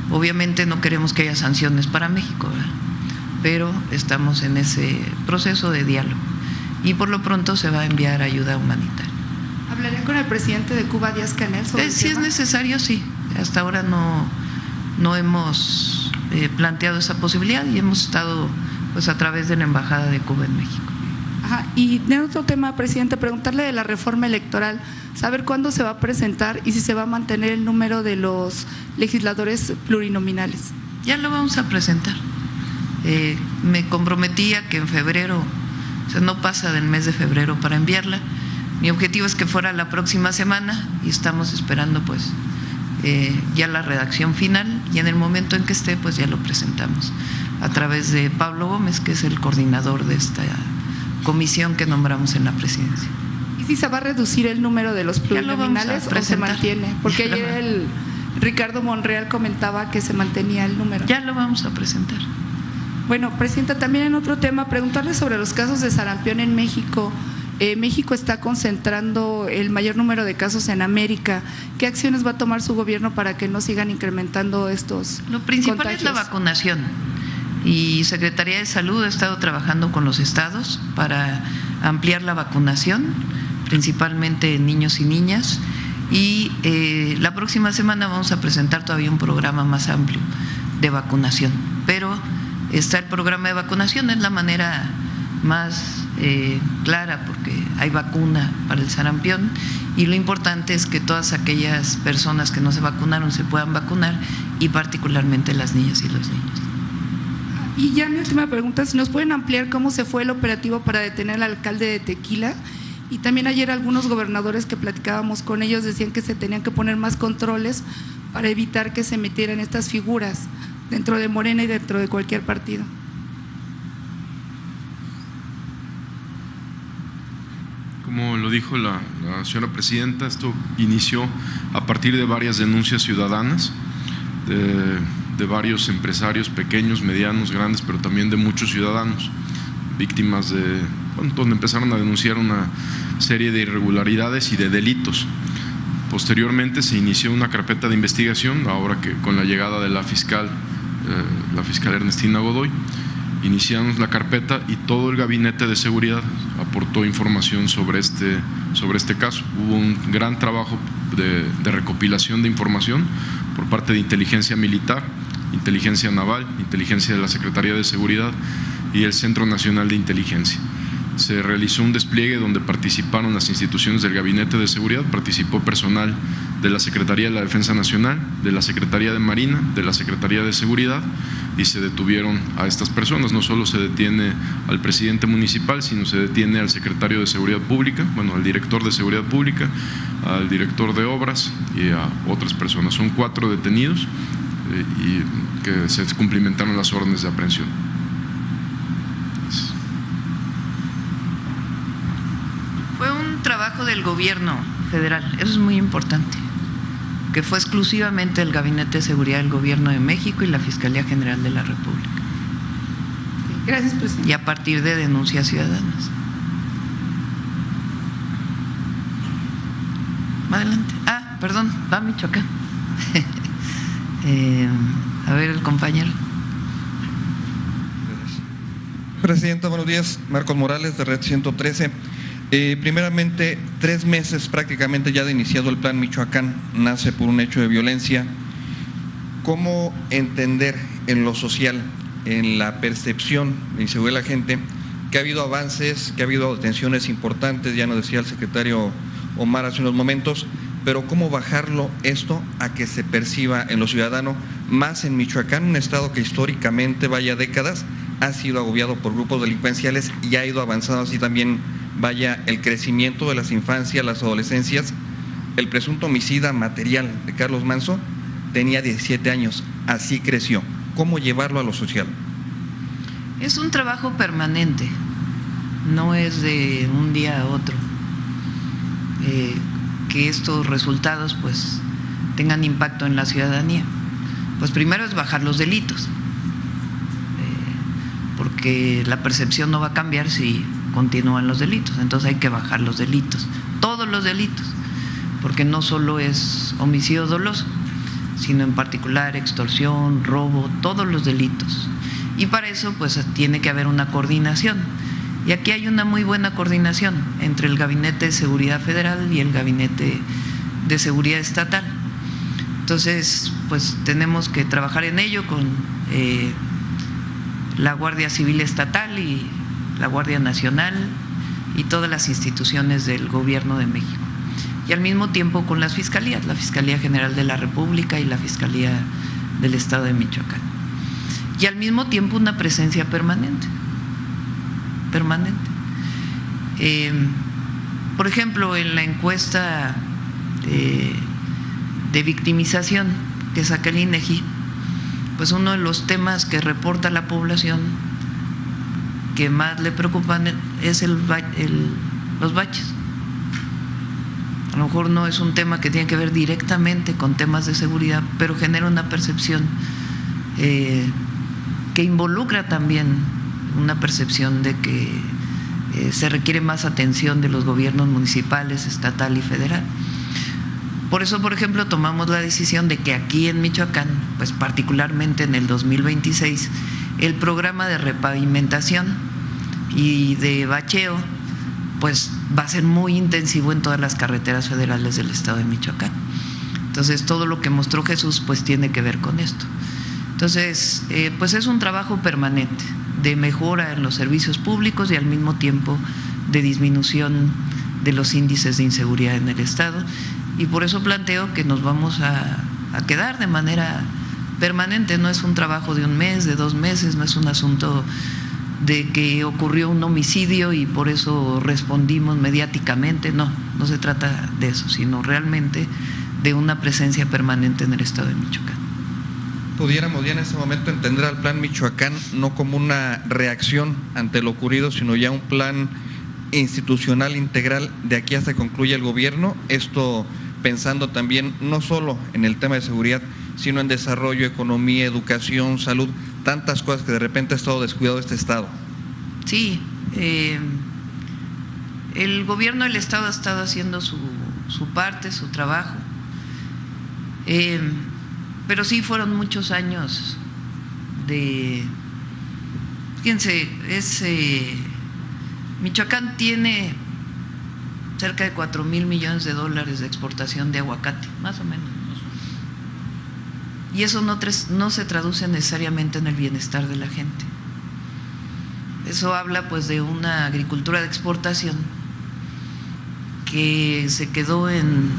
Obviamente no queremos que haya sanciones para México, ¿verdad? Pero estamos en ese proceso de diálogo y por lo pronto se va a enviar ayuda humanitaria. ¿Hablaré con el presidente de Cuba, Díaz-Canel, sobre el Si tema? es necesario, sí. Hasta ahora no hemos planteado esa posibilidad, y hemos estado pues a través de la Embajada de Cuba en México. Ajá. Y de otro tema, presidente, preguntarle de la reforma electoral, saber cuándo se va a presentar y si se va a mantener el número de los legisladores plurinominales. Ya lo vamos a presentar. Me comprometí a que en febrero, o sea, no pasa del mes de febrero para enviarla. Mi objetivo es que fuera la próxima semana, y estamos esperando pues ya la redacción final, y en el momento en que esté pues ya lo presentamos a través de Pablo Gómez, que es el coordinador de esta comisión que nombramos en la presidencia. ¿Y si se va a reducir el número de los plurinominales o se mantiene? Porque ayer el Ricardo Monreal comentaba que se mantenía el número. Ya lo vamos a presentar. Bueno, presidenta, también en otro tema, preguntarle sobre los casos de sarampión en México. México está concentrando el mayor número de casos en América. ¿Qué acciones va a tomar su gobierno para que no sigan incrementando estos Lo principal contagios? es la vacunación, y Secretaría de Salud ha estado trabajando con los estados para ampliar la vacunación, principalmente en niños y niñas, y la próxima semana vamos a presentar todavía un programa más amplio de vacunación, pero está el programa de vacunación, es la manera más clara porque hay vacuna para el sarampión, y lo importante es que todas aquellas personas que no se vacunaron se puedan vacunar, y particularmente las niñas y los niños. Y ya mi última pregunta, si nos pueden ampliar cómo se fue el operativo para detener al alcalde de Tequila. Y también ayer algunos gobernadores que platicábamos con ellos decían que se tenían que poner más controles para evitar que se metieran estas figuras dentro de Morena y dentro de cualquier partido. Como lo dijo la señora presidenta, esto inició a partir de varias denuncias ciudadanas de varios empresarios pequeños, medianos, grandes, pero también de muchos ciudadanos víctimas donde empezaron a denunciar una serie de irregularidades y de delitos. Posteriormente se inició una carpeta de investigación, ahora que con la llegada de la fiscal Ernestina Godoy, iniciamos la carpeta y todo el gabinete de seguridad aportó información sobre este caso. Hubo un gran trabajo de recopilación de información por parte de inteligencia militar, inteligencia naval, inteligencia de la Secretaría de Seguridad y el Centro Nacional de Inteligencia. Se realizó un despliegue donde participaron las instituciones del Gabinete de Seguridad, participó personal de la Secretaría de la Defensa Nacional, de la Secretaría de Marina, de la Secretaría de Seguridad, y se detuvieron a estas personas. No solo se detiene al presidente municipal, sino se detiene al secretario de Seguridad Pública, al director de Seguridad Pública, al director de Obras y a otras personas. Son 4 detenidos y que se cumplimentaron las órdenes de aprehensión. Fue un trabajo del gobierno federal, eso es muy importante, que fue exclusivamente el Gabinete de Seguridad del Gobierno de México y la Fiscalía General de la República. Gracias, presidente. Y a partir de denuncias ciudadanas. Adelante. Perdón, va Michoacán. A ver, el compañero. Presidenta, buenos días. Marcos Morales, de Red 113. Primeramente, 3 meses prácticamente ya de iniciado el Plan Michoacán, nace por un hecho de violencia. ¿Cómo entender en lo social, en la percepción de inseguridad de la gente, que ha habido avances, que ha habido detenciones importantes, ya nos decía el secretario Omar hace unos momentos, pero cómo bajarlo esto a que se perciba en los ciudadanos, más en Michoacán, un estado que históricamente, vaya décadas, ha sido agobiado por grupos delincuenciales y ha ido avanzando así también, vaya, el crecimiento de las infancias, las adolescencias. El presunto homicida material de Carlos Manso tenía 17 años, así creció. ¿Cómo llevarlo a lo social? Es un trabajo permanente, no es de un día a otro. Que estos resultados pues tengan impacto en la ciudadanía. Pues primero es bajar los delitos, porque la percepción no va a cambiar si continúan los delitos, entonces hay que bajar los delitos, todos los delitos, porque no solo es homicidio doloso, sino en particular extorsión, robo, todos los delitos. Y para eso pues tiene que haber una coordinación. Y aquí hay una muy buena coordinación entre el Gabinete de Seguridad Federal y el Gabinete de Seguridad Estatal. Entonces, pues tenemos que trabajar en ello con la Guardia Civil Estatal y la Guardia Nacional y todas las instituciones del Gobierno de México. Y al mismo tiempo con las fiscalías, la Fiscalía General de la República y la Fiscalía del Estado de Michoacán. Y al mismo tiempo una presencia permanente. Por ejemplo, en la encuesta de victimización que saca el INEGI, pues uno de los temas que reporta la población que más le preocupan es los baches. A lo mejor no es un tema que tiene que ver directamente con temas de seguridad, pero genera una percepción que involucra también una percepción de que se requiere más atención de los gobiernos municipales, estatal y federal. Por eso, por ejemplo, tomamos la decisión de que aquí en Michoacán, pues particularmente en el 2026, el programa de repavimentación y de bacheo, pues va a ser muy intensivo en todas las carreteras federales del estado de Michoacán. Entonces, todo lo que mostró Jesús, pues tiene que ver con esto. Entonces, pues es un trabajo permanente de mejora en los servicios públicos y al mismo tiempo de disminución de los índices de inseguridad en el estado, y por eso planteo que nos vamos a quedar de manera permanente. No es un trabajo de un mes, de 2 meses, no es un asunto de que ocurrió un homicidio y por eso respondimos mediáticamente, no se trata de eso, sino realmente de una presencia permanente en el estado de Michoacán. Pudiéramos ya en este momento entender al Plan Michoacán no como una reacción ante lo ocurrido, sino ya un plan institucional integral de aquí hasta que concluya el gobierno, esto pensando también no solo en el tema de seguridad, sino en desarrollo, economía, educación, salud, tantas cosas que de repente ha estado descuidado este estado. Sí, el gobierno del estado ha estado haciendo su parte, su trabajo. Pero sí fueron muchos años de… Fíjense, Michoacán tiene cerca de 4,000 millones de dólares de exportación de aguacate, más o menos. Y eso no se traduce necesariamente en el bienestar de la gente. Eso habla pues de una agricultura de exportación que se quedó en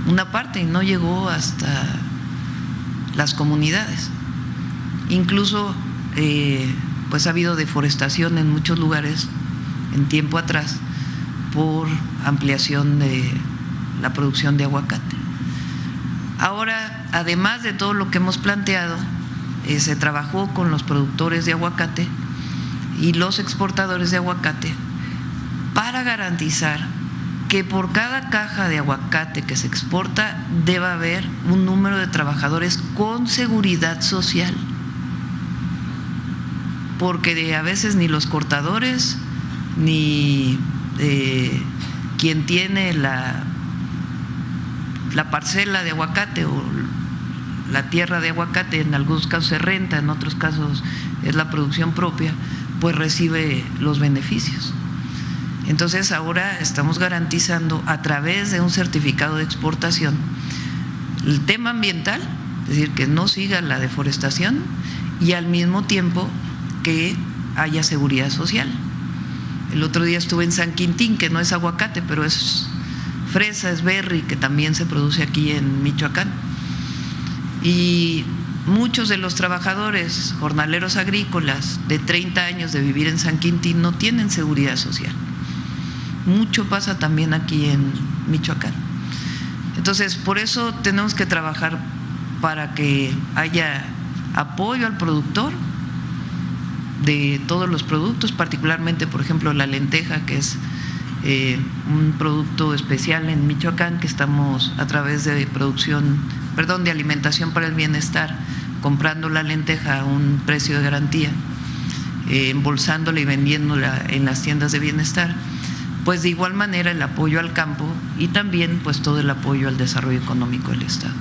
una parte y no llegó hasta las comunidades. Incluso pues ha habido deforestación en muchos lugares en tiempo atrás por ampliación de la producción de aguacate. Ahora, además de todo lo que hemos planteado, se trabajó con los productores de aguacate y los exportadores de aguacate para garantizar que por cada caja de aguacate que se exporta deba haber un número de trabajadores con seguridad social. porque a veces ni los cortadores ni quien tiene la parcela de aguacate o la tierra de aguacate, en algunos casos se renta, en otros casos es la producción propia, pues recibe los beneficios. Entonces ahora estamos garantizando a través de un certificado de exportación el tema ambiental, es decir, que no siga la deforestación y al mismo tiempo que haya seguridad social. El otro día estuve en San Quintín, que no es aguacate, pero es fresa, es berry, que también se produce aquí en Michoacán. Y muchos de los trabajadores jornaleros agrícolas de 30 años de vivir en San Quintín no tienen seguridad social. Mucho pasa también aquí en Michoacán. Entonces, por eso tenemos que trabajar para que haya apoyo al productor de todos los productos, particularmente, por ejemplo, la lenteja, que es un producto especial en Michoacán, que estamos a través de de alimentación para el bienestar, comprando la lenteja a un precio de garantía, embolsándola y vendiéndola en las tiendas de bienestar. Pues de igual manera el apoyo al campo y también pues todo el apoyo al desarrollo económico del Estado.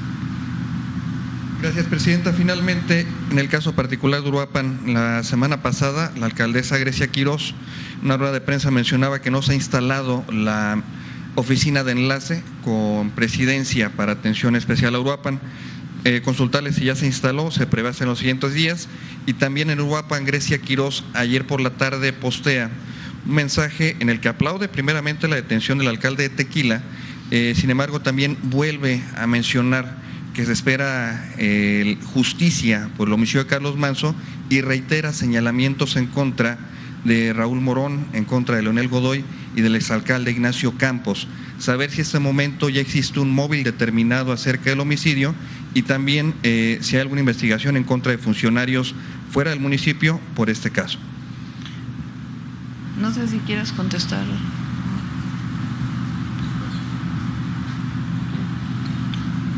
Gracias, presidenta. Finalmente, en el caso particular de Uruapan, la semana pasada la alcaldesa Grecia Quirós, en una rueda de prensa, mencionaba que no se ha instalado la oficina de enlace con presidencia para atención especial a Uruapan. Consultarle si ya se instaló, se prevé hacer en los siguientes días. Y también en Uruapan, Grecia Quirós ayer por la tarde postea un mensaje en el que aplaude primeramente la detención del alcalde de Tequila, sin embargo también vuelve a mencionar que se espera justicia por el homicidio de Carlos Manso y reitera señalamientos en contra de Raúl Morón, en contra de Leonel Godoy y del exalcalde Ignacio Campos. Saber si en este momento ya existe un móvil determinado acerca del homicidio y también si hay alguna investigación en contra de funcionarios fuera del municipio por este caso. No sé si quieras contestar.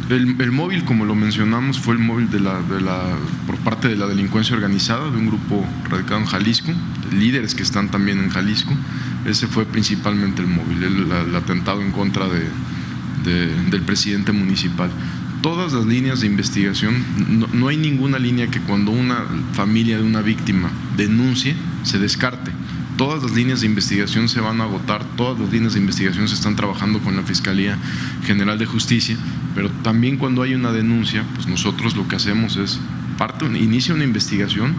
El móvil, como lo mencionamos, fue el móvil por parte de la delincuencia organizada, de un grupo radicado en Jalisco, de líderes que están también en Jalisco. Ese fue principalmente el móvil, el atentado en contra del presidente municipal. Todas las líneas de investigación, no hay ninguna línea que cuando una familia de una víctima denuncie, se descarte. Todas las líneas de investigación se van a agotar, todas las líneas de investigación se están trabajando con la Fiscalía General de Justicia, pero también cuando hay una denuncia, pues nosotros lo que hacemos es inicia una investigación,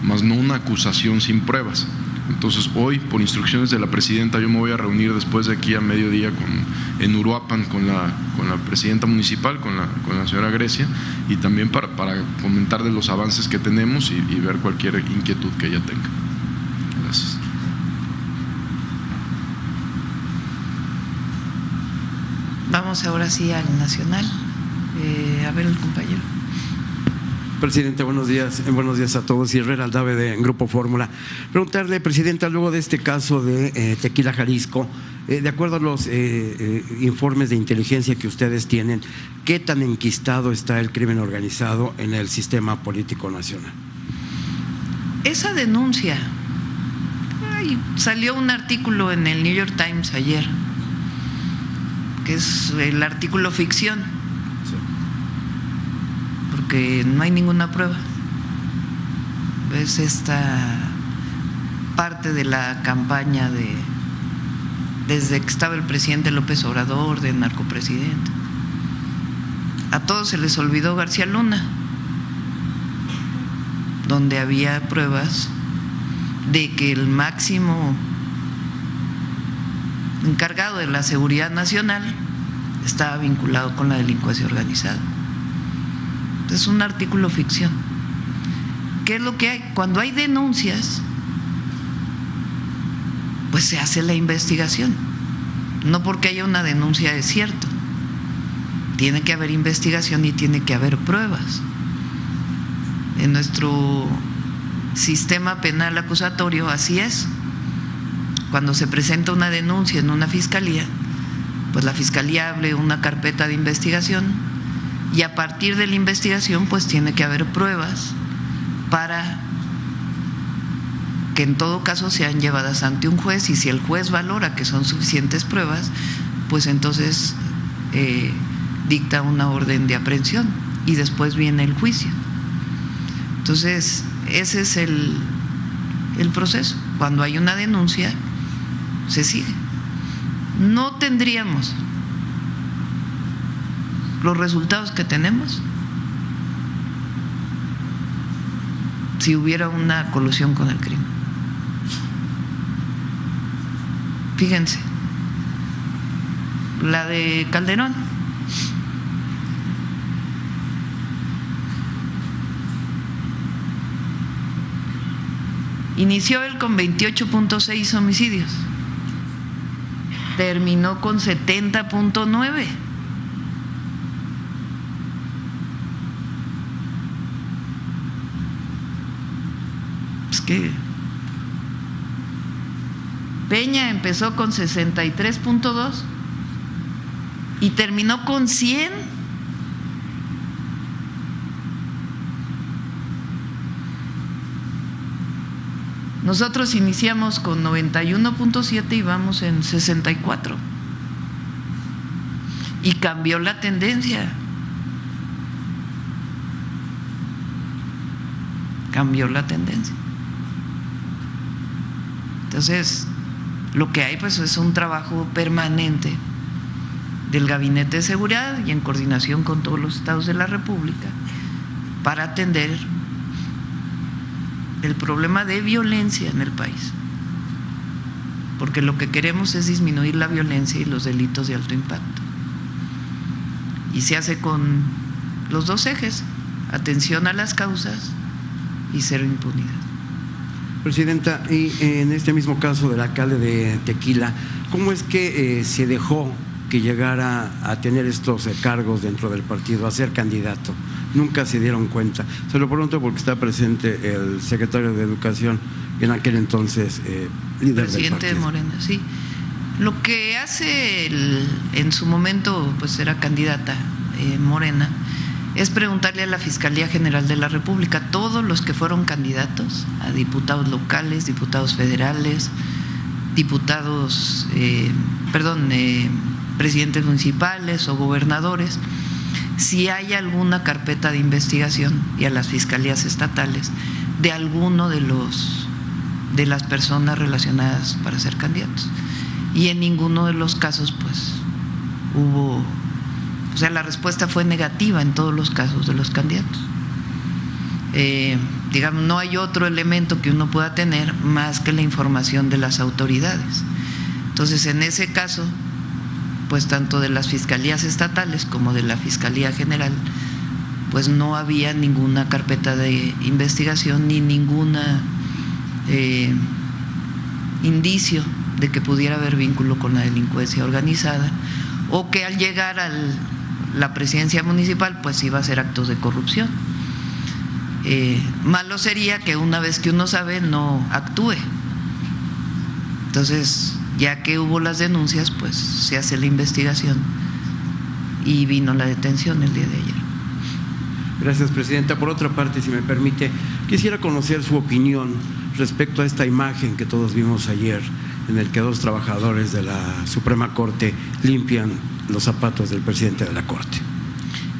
más no una acusación sin pruebas. Entonces hoy, por instrucciones de la presidenta, yo me voy a reunir después de aquí a mediodía en Uruapan con la presidenta municipal, con la señora Grecia, y también para comentar de los avances que tenemos y ver cualquier inquietud que ella tenga. Gracias. Vamos ahora sí al nacional. A ver el compañero. Presidente, buenos días a todos. Herrera Aldave de Grupo Fórmula. Preguntarle, Presidenta, luego de este caso de Tequila, Jalisco, de acuerdo a los informes de inteligencia que ustedes tienen, ¿qué tan enquistado está el crimen organizado en el sistema político nacional? Esa denuncia, salió un artículo en el New York Times ayer, que es el artículo ficción, porque no hay ninguna prueba. Es esta parte de la campaña desde que estaba el presidente López Obrador, de narcopresidente. A todos se les olvidó García Luna, donde había pruebas de que el máximo encargado de la seguridad nacional estaba vinculado con la delincuencia organizada. Es un artículo ficción. ¿Qué es lo que hay? Cuando hay denuncias, pues se hace la investigación. No porque haya una denuncia es cierto. Tiene que haber investigación y tiene que haber pruebas. En nuestro sistema penal acusatorio así es. Cuando se presenta una denuncia en una fiscalía, pues la fiscalía abre una carpeta de investigación y a partir de la investigación pues tiene que haber pruebas para que en todo caso sean llevadas ante un juez, y si el juez valora que son suficientes pruebas, pues entonces dicta una orden de aprehensión y después viene el juicio. Entonces, ese es el proceso. Cuando hay una denuncia, se sigue. No tendríamos los resultados que tenemos si hubiera una colusión con el crimen. Fíjense, la de Calderón. Inició él con 28.6 homicidios, terminó con 70.9. Es que Peña empezó con 63.2 y terminó con 100. Nosotros iniciamos con 91.7 y vamos en 64. Y cambió la tendencia. Cambió la tendencia. Entonces, lo que hay pues es un trabajo permanente del Gabinete de Seguridad y en coordinación con todos los estados de la República para atender el problema de violencia en el país, porque lo que queremos es disminuir la violencia y los delitos de alto impacto, y se hace con los dos ejes: atención a las causas y cero impunidad. Presidenta, y en este mismo caso del alcalde de Tequila, ¿cómo es que se dejó que llegara a tener estos cargos dentro del partido, a ser candidato? Nunca se dieron cuenta. Se lo pregunto porque está presente el secretario de Educación, en aquel entonces líder presidente del de Morena, sí. Lo que hace en su momento, pues era candidata Morena, es preguntarle a la Fiscalía General de la República, todos los que fueron candidatos a diputados locales, diputados federales, diputados, presidentes municipales o gobernadores, si hay alguna carpeta de investigación, y a las fiscalías estatales de alguno de las personas relacionadas para ser candidatos. Y en ninguno de los casos pues hubo, o sea, la respuesta fue negativa en todos los casos de los candidatos. Digamos, no hay otro elemento que uno pueda tener más que la información de las autoridades. Entonces, en ese caso, pues tanto de las fiscalías estatales como de la Fiscalía General, pues no había ninguna carpeta de investigación ni ninguna indicio de que pudiera haber vínculo con la delincuencia organizada, o que al llegar a la presidencia municipal pues iba a ser actos de corrupción. Malo sería que una vez que uno sabe no actúe. Entonces, ya que hubo las denuncias, pues se hace la investigación y vino la detención el día de ayer. Gracias, presidenta. Por otra parte, si me permite, quisiera conocer su opinión respecto a esta imagen que todos vimos ayer, en el que dos trabajadores de la Suprema Corte limpian los zapatos del presidente de la Corte.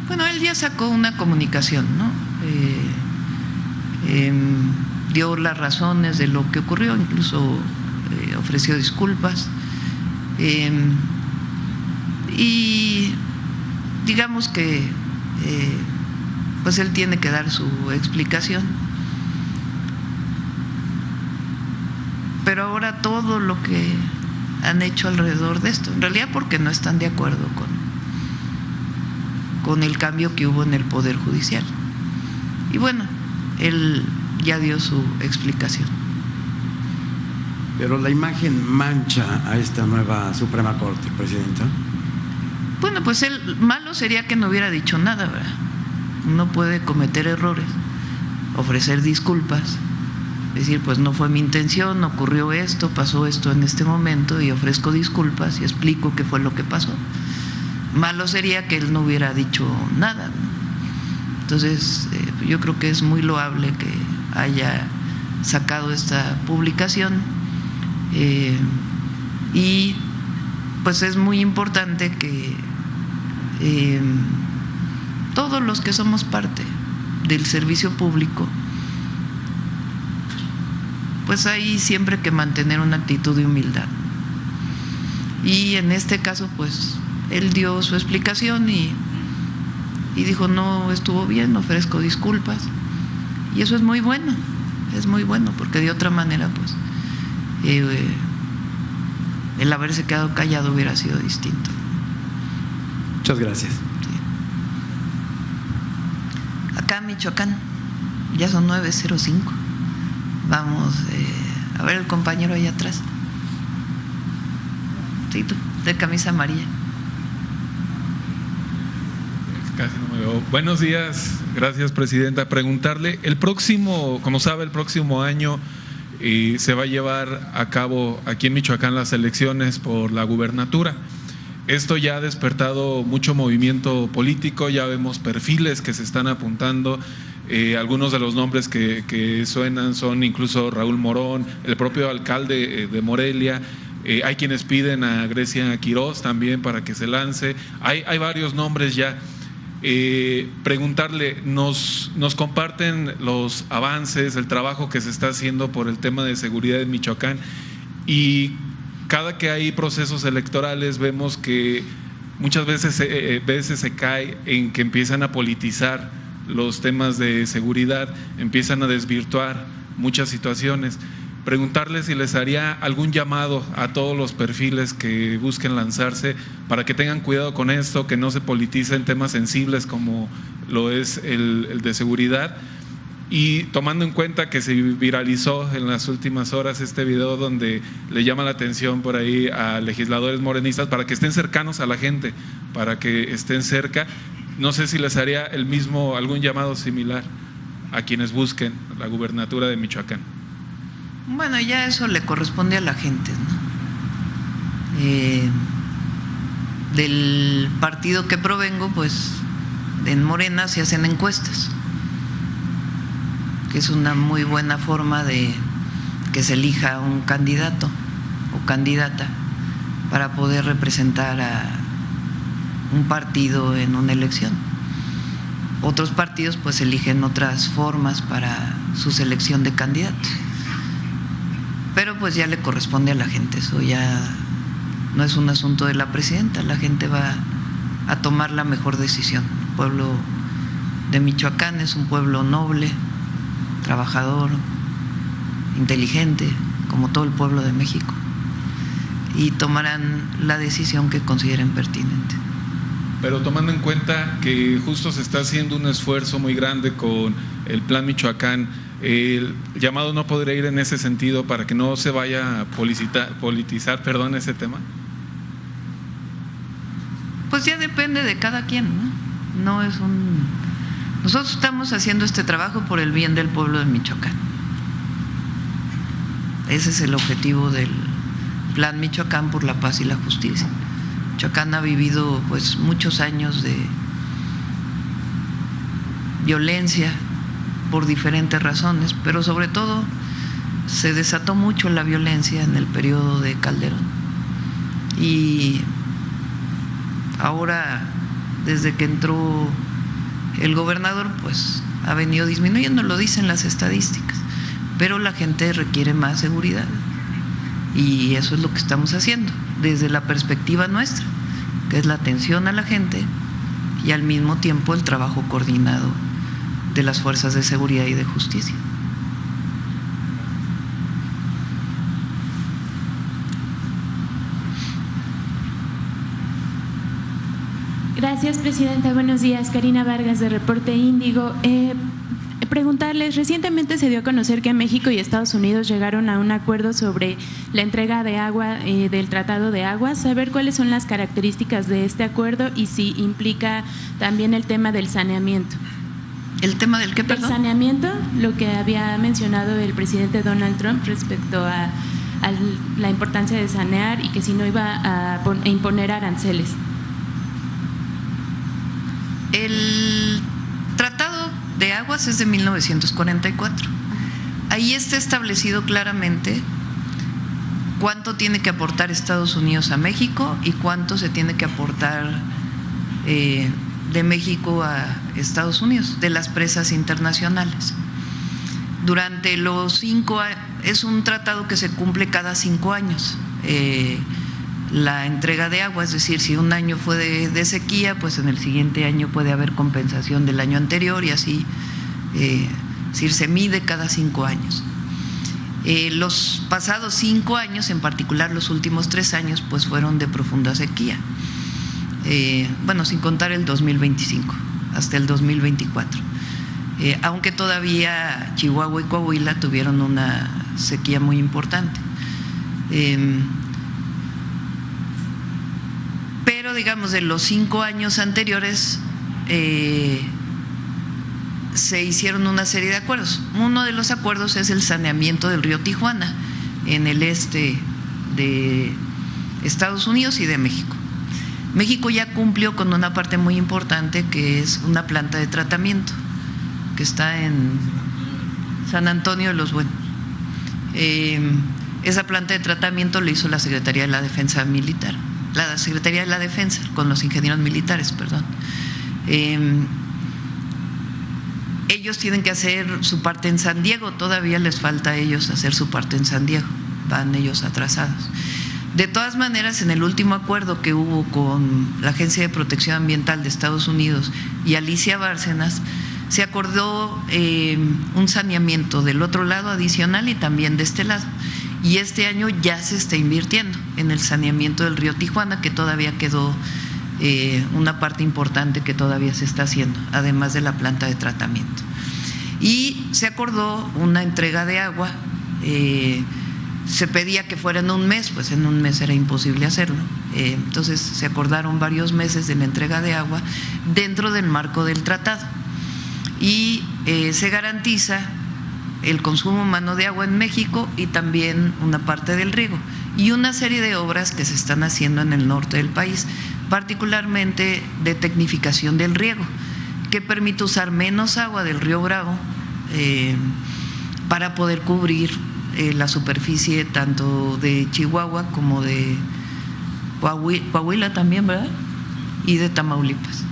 Bueno, él ya sacó una comunicación, ¿no? Dio las razones de lo que ocurrió, incluso ofreció disculpas, y digamos que pues él tiene que dar su explicación. Pero ahora todo lo que han hecho alrededor de esto, en realidad porque no están de acuerdo con el cambio que hubo en el Poder Judicial. Y bueno, él ya dio su explicación. Pero la imagen mancha a esta nueva Suprema Corte, presidenta. Bueno, pues el malo sería que no hubiera dicho nada, ¿verdad? Uno puede cometer errores, ofrecer disculpas, decir, pues no fue mi intención, ocurrió esto, pasó esto en este momento y ofrezco disculpas y explico qué fue lo que pasó. Malo sería que él no hubiera dicho nada. Entonces, yo creo que es muy loable que haya sacado esta publicación y pues es muy importante que todos los que somos parte del servicio público, pues hay siempre que mantener una actitud de humildad. Y en este caso, pues él dio su explicación y dijo, no estuvo bien, ofrezco disculpas. Y eso es muy bueno, porque de otra manera, pues, el haberse quedado callado hubiera sido distinto. Muchas gracias. Acá en Michoacán, ya son 9:05. Vamos a ver el compañero allá atrás. Sí, tú, de camisa amarilla. Casi no me veo. Buenos días, gracias presidenta. Preguntarle, como sabe, el próximo año se va a llevar a cabo aquí en Michoacán las elecciones por la gubernatura. Esto ya ha despertado mucho movimiento político, ya vemos perfiles que se están apuntando. Algunos de los nombres que suenan son incluso Raúl Morón, el propio alcalde de Morelia. Hay quienes piden a Grecia Quirós también para que se lance. Hay varios nombres ya. Preguntarle, nos comparten los avances, el trabajo que se está haciendo por el tema de seguridad en Michoacán, y cada que hay procesos electorales vemos que muchas veces se cae en que empiezan a politizar los temas de seguridad, empiezan a desvirtuar muchas situaciones. Preguntarles si les haría algún llamado a todos los perfiles que busquen lanzarse para que tengan cuidado con esto, que no se politicen temas sensibles como lo es el de seguridad, y tomando en cuenta que se viralizó en las últimas horas este video donde le llama la atención por ahí a legisladores morenistas para que estén cercanos a la gente, para que estén cerca. No sé si les haría algún llamado similar a quienes busquen la gubernatura de Michoacán. Bueno, ya eso le corresponde a la gente, ¿no? Del partido que provengo, pues en Morena se hacen encuestas, que es una muy buena forma de que se elija un candidato o candidata para poder representar a un partido en una elección. Otros partidos pues eligen otras formas para su selección de candidatos. Pero pues ya le corresponde a la gente, eso ya no es un asunto de la presidenta, la gente va a tomar la mejor decisión. El pueblo de Michoacán es un pueblo noble, trabajador, inteligente, como todo el pueblo de México, y tomarán la decisión que consideren pertinente. Pero tomando en cuenta que justo se está haciendo un esfuerzo muy grande con el Plan Michoacán, el llamado no podría ir en ese sentido para que no se vaya a politizar ese tema. Pues ya depende de cada quien, ¿no? No es Nosotros estamos haciendo este trabajo por el bien del pueblo de Michoacán. Ese es el objetivo del Plan Michoacán por la paz y la justicia. Michoacán ha vivido pues muchos años de violencia por diferentes razones, pero sobre todo se desató mucho la violencia en el periodo de Calderón. Y ahora, desde que entró el gobernador, pues ha venido disminuyendo, lo dicen las estadísticas, pero la gente requiere más seguridad y eso es lo que estamos haciendo desde la perspectiva nuestra, que es la atención a la gente y al mismo tiempo el trabajo coordinado de las fuerzas de seguridad y de justicia. Gracias, presidenta. Buenos días. Karina Vargas, de Reporte Índigo. Preguntarles, recientemente se dio a conocer que México y Estados Unidos llegaron a un acuerdo sobre la entrega de agua del Tratado de Aguas. Saber cuáles son las características de este acuerdo y si implica también el tema del saneamiento. ¿El tema del qué, perdón? El saneamiento, lo que había mencionado el presidente Donald Trump respecto a la importancia de sanear y que si no iba a imponer aranceles. El Tratado de Aguas es de 1944, ahí está establecido claramente cuánto tiene que aportar Estados Unidos a México y cuánto se tiene que aportar de México a Estados Unidos, de las presas internacionales. Durante los 5 años, es un tratado que se cumple cada 5 años, la entrega de agua, es decir, si un año fue de sequía, pues en el siguiente año puede haber compensación del año anterior y así, es decir, se mide cada 5 años. Los pasados 5 años, en particular los últimos 3 años, pues fueron de profunda sequía. Bueno, sin contar el 2025, hasta el 2024. Aunque todavía Chihuahua y Coahuila tuvieron una sequía muy importante. Pero digamos, de los 5 años anteriores se hicieron una serie de acuerdos. Uno de los acuerdos es el saneamiento del río Tijuana, en el este de Estados Unidos y de México. México ya cumplió con una parte muy importante, que es una planta de tratamiento que está en San Antonio de los Buenos. Esa planta de tratamiento la hizo la Secretaría de la Defensa Militar, la Secretaría de la Defensa, con los ingenieros militares, perdón. Ellos tienen que hacer su parte en San Diego, todavía les falta a ellos hacer su parte en San Diego, van ellos atrasados. De todas maneras, en el último acuerdo que hubo con la Agencia de Protección Ambiental de Estados Unidos y Alicia Bárcenas, se acordó un saneamiento del otro lado adicional y también de este lado. Y este año ya se está invirtiendo en el saneamiento del río Tijuana, que todavía quedó una parte importante que todavía se está haciendo, además de la planta de tratamiento. Y se acordó una entrega de agua. Se pedía que fuera en un mes, pues en un mes era imposible hacerlo. Entonces se acordaron varios meses de la entrega de agua dentro del marco del tratado. Y se garantiza el consumo humano de agua en México y también una parte del riego. Y una serie de obras que se están haciendo en el norte del país, particularmente de tecnificación del riego, que permite usar menos agua del río Bravo para poder cubrir la superficie tanto de Chihuahua como de Coahuila también, ¿verdad? Y de Tamaulipas.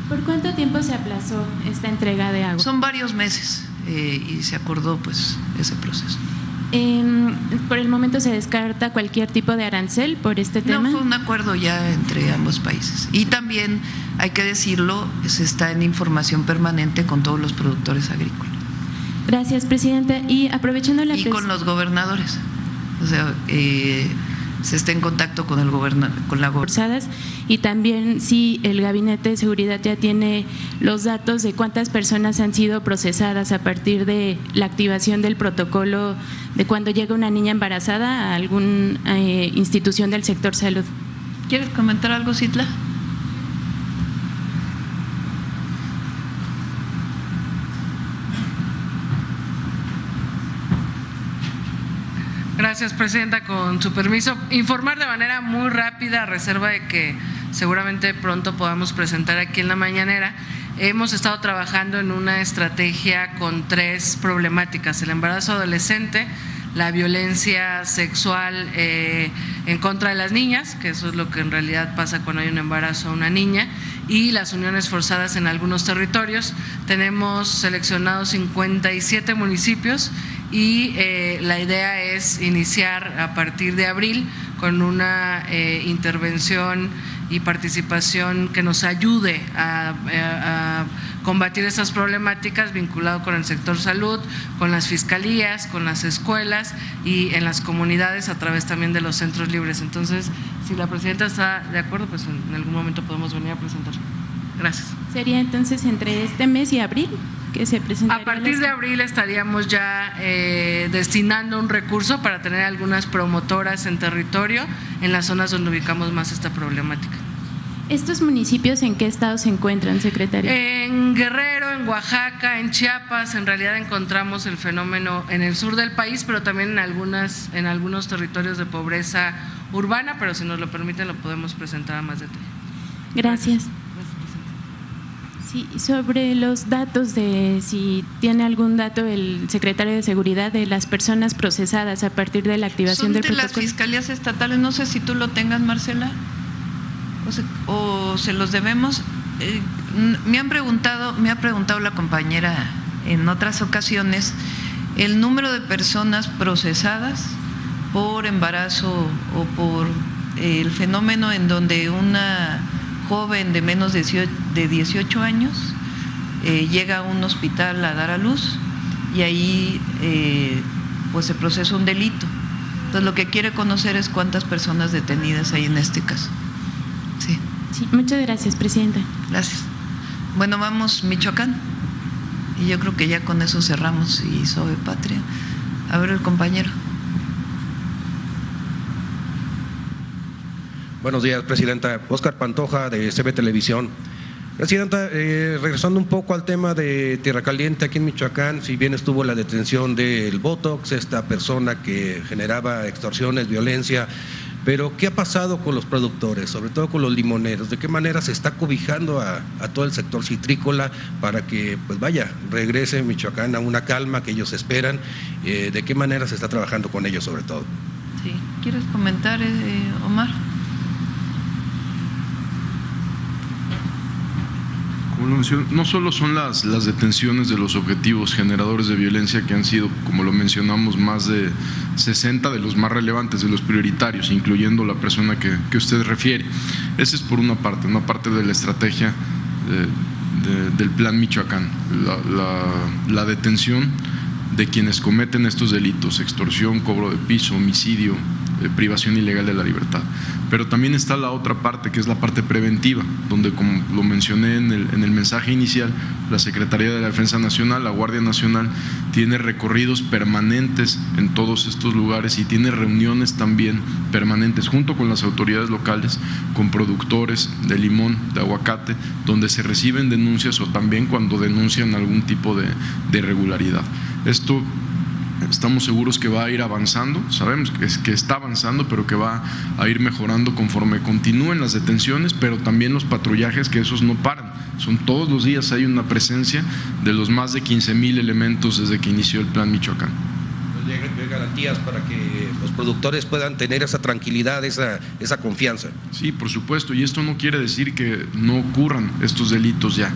¿Por cuánto tiempo se aplazó esta entrega de agua? Son varios meses y se acordó pues ese proceso. ¿Por el momento se descarta cualquier tipo de arancel por este tema? No, fue un acuerdo ya entre ambos países. Y también, hay que decirlo, se está en información permanente con todos los productores agrícolas. Gracias, Presidenta. Y aprovechando la… Y con los gobernadores. O sea, se está en contacto con el con la gobernadora. Y también si el Gabinete de Seguridad ya tiene los datos de cuántas personas han sido procesadas a partir de la activación del protocolo de cuando llega una niña embarazada a alguna institución del sector salud. ¿Quieres comentar algo, Citla? Gracias, Presidenta. Con su permiso, informar de manera muy rápida, a reserva de que seguramente pronto podamos presentar aquí en la mañanera. Hemos estado trabajando en una estrategia con 3 problemáticas: el embarazo adolescente, la violencia sexual en contra de las niñas, que eso es lo que en realidad pasa cuando hay un embarazo a una niña, y las uniones forzadas en algunos territorios. Tenemos seleccionados 57 municipios y la idea es iniciar a partir de abril con una intervención y participación que nos ayude a combatir esas problemáticas, vinculado con el sector salud, con las fiscalías, con las escuelas y en las comunidades, a través también de los centros libres. Entonces, si la Presidenta está de acuerdo, pues en algún momento podemos venir a presentar. Gracias. ¿Sería entonces entre este mes y abril que se presentaría? A partir de abril estaríamos ya destinando un recurso para tener algunas promotoras en territorio en las zonas donde ubicamos más esta problemática. ¿Estos municipios en qué estado se encuentran, secretario? En Guerrero, en Oaxaca, en Chiapas. En realidad encontramos el fenómeno en el sur del país, pero también en algunos territorios de pobreza urbana, pero si nos lo permiten lo podemos presentar a más detalle. Gracias. Sí, sobre los datos, de si tiene algún dato el secretario de Seguridad de las personas procesadas a partir de la activación del protocolo. Son de las fiscalías estatales, no sé si tú lo tengas, Marcela, o se los debemos. Me ha preguntado la compañera en otras ocasiones el número de personas procesadas por embarazo o por el fenómeno en donde una joven de menos de 18 años llega a un hospital a dar a luz y ahí pues se procesa un delito. Entonces lo que quiere conocer es cuántas personas detenidas hay en este caso. Sí. Sí, muchas gracias, presidenta. Gracias. Bueno, vamos Michoacán y yo creo que ya con eso cerramos y sobre Patria. A ver el compañero. Buenos días, presidenta. Óscar Pantoja, de CB Televisión. Presidenta, regresando un poco al tema de Tierra Caliente aquí en Michoacán, si bien estuvo la detención del Botox, esta persona que generaba extorsiones, violencia, pero ¿qué ha pasado con los productores, sobre todo con los limoneros? ¿De qué manera se está cobijando a todo el sector citrícola para que, pues vaya, regrese Michoacán a una calma que ellos esperan? ¿De qué manera se está trabajando con ellos sobre todo? Sí. ¿Quieres comentar, Omar? No solo son las detenciones de los objetivos generadores de violencia, que han sido, como lo mencionamos, más de 60 de los más relevantes, de los prioritarios, incluyendo la persona que usted refiere. Esa es por una parte de la estrategia del Plan Michoacán, la detención de quienes cometen estos delitos: extorsión, cobro de piso, homicidio, privación ilegal de la libertad. Pero también está la otra parte, que es la parte preventiva, donde, como lo mencioné en el mensaje inicial, la Secretaría de la Defensa Nacional, la Guardia Nacional, tiene recorridos permanentes en todos estos lugares y tiene reuniones también permanentes junto con las autoridades locales, con productores de limón, de aguacate, donde se reciben denuncias o también cuando denuncian algún tipo de irregularidad. Esto estamos seguros que va a ir avanzando, sabemos que está avanzando, pero que va a ir mejorando conforme continúen las detenciones, pero también los patrullajes, que esos no paran. Son todos los días, hay una presencia de los más de 15,000 elementos desde que inició el Plan Michoacán. ¿Hay garantías para que los productores puedan tener esa tranquilidad, esa confianza? Sí, por supuesto, y esto no quiere decir que no ocurran estos delitos ya,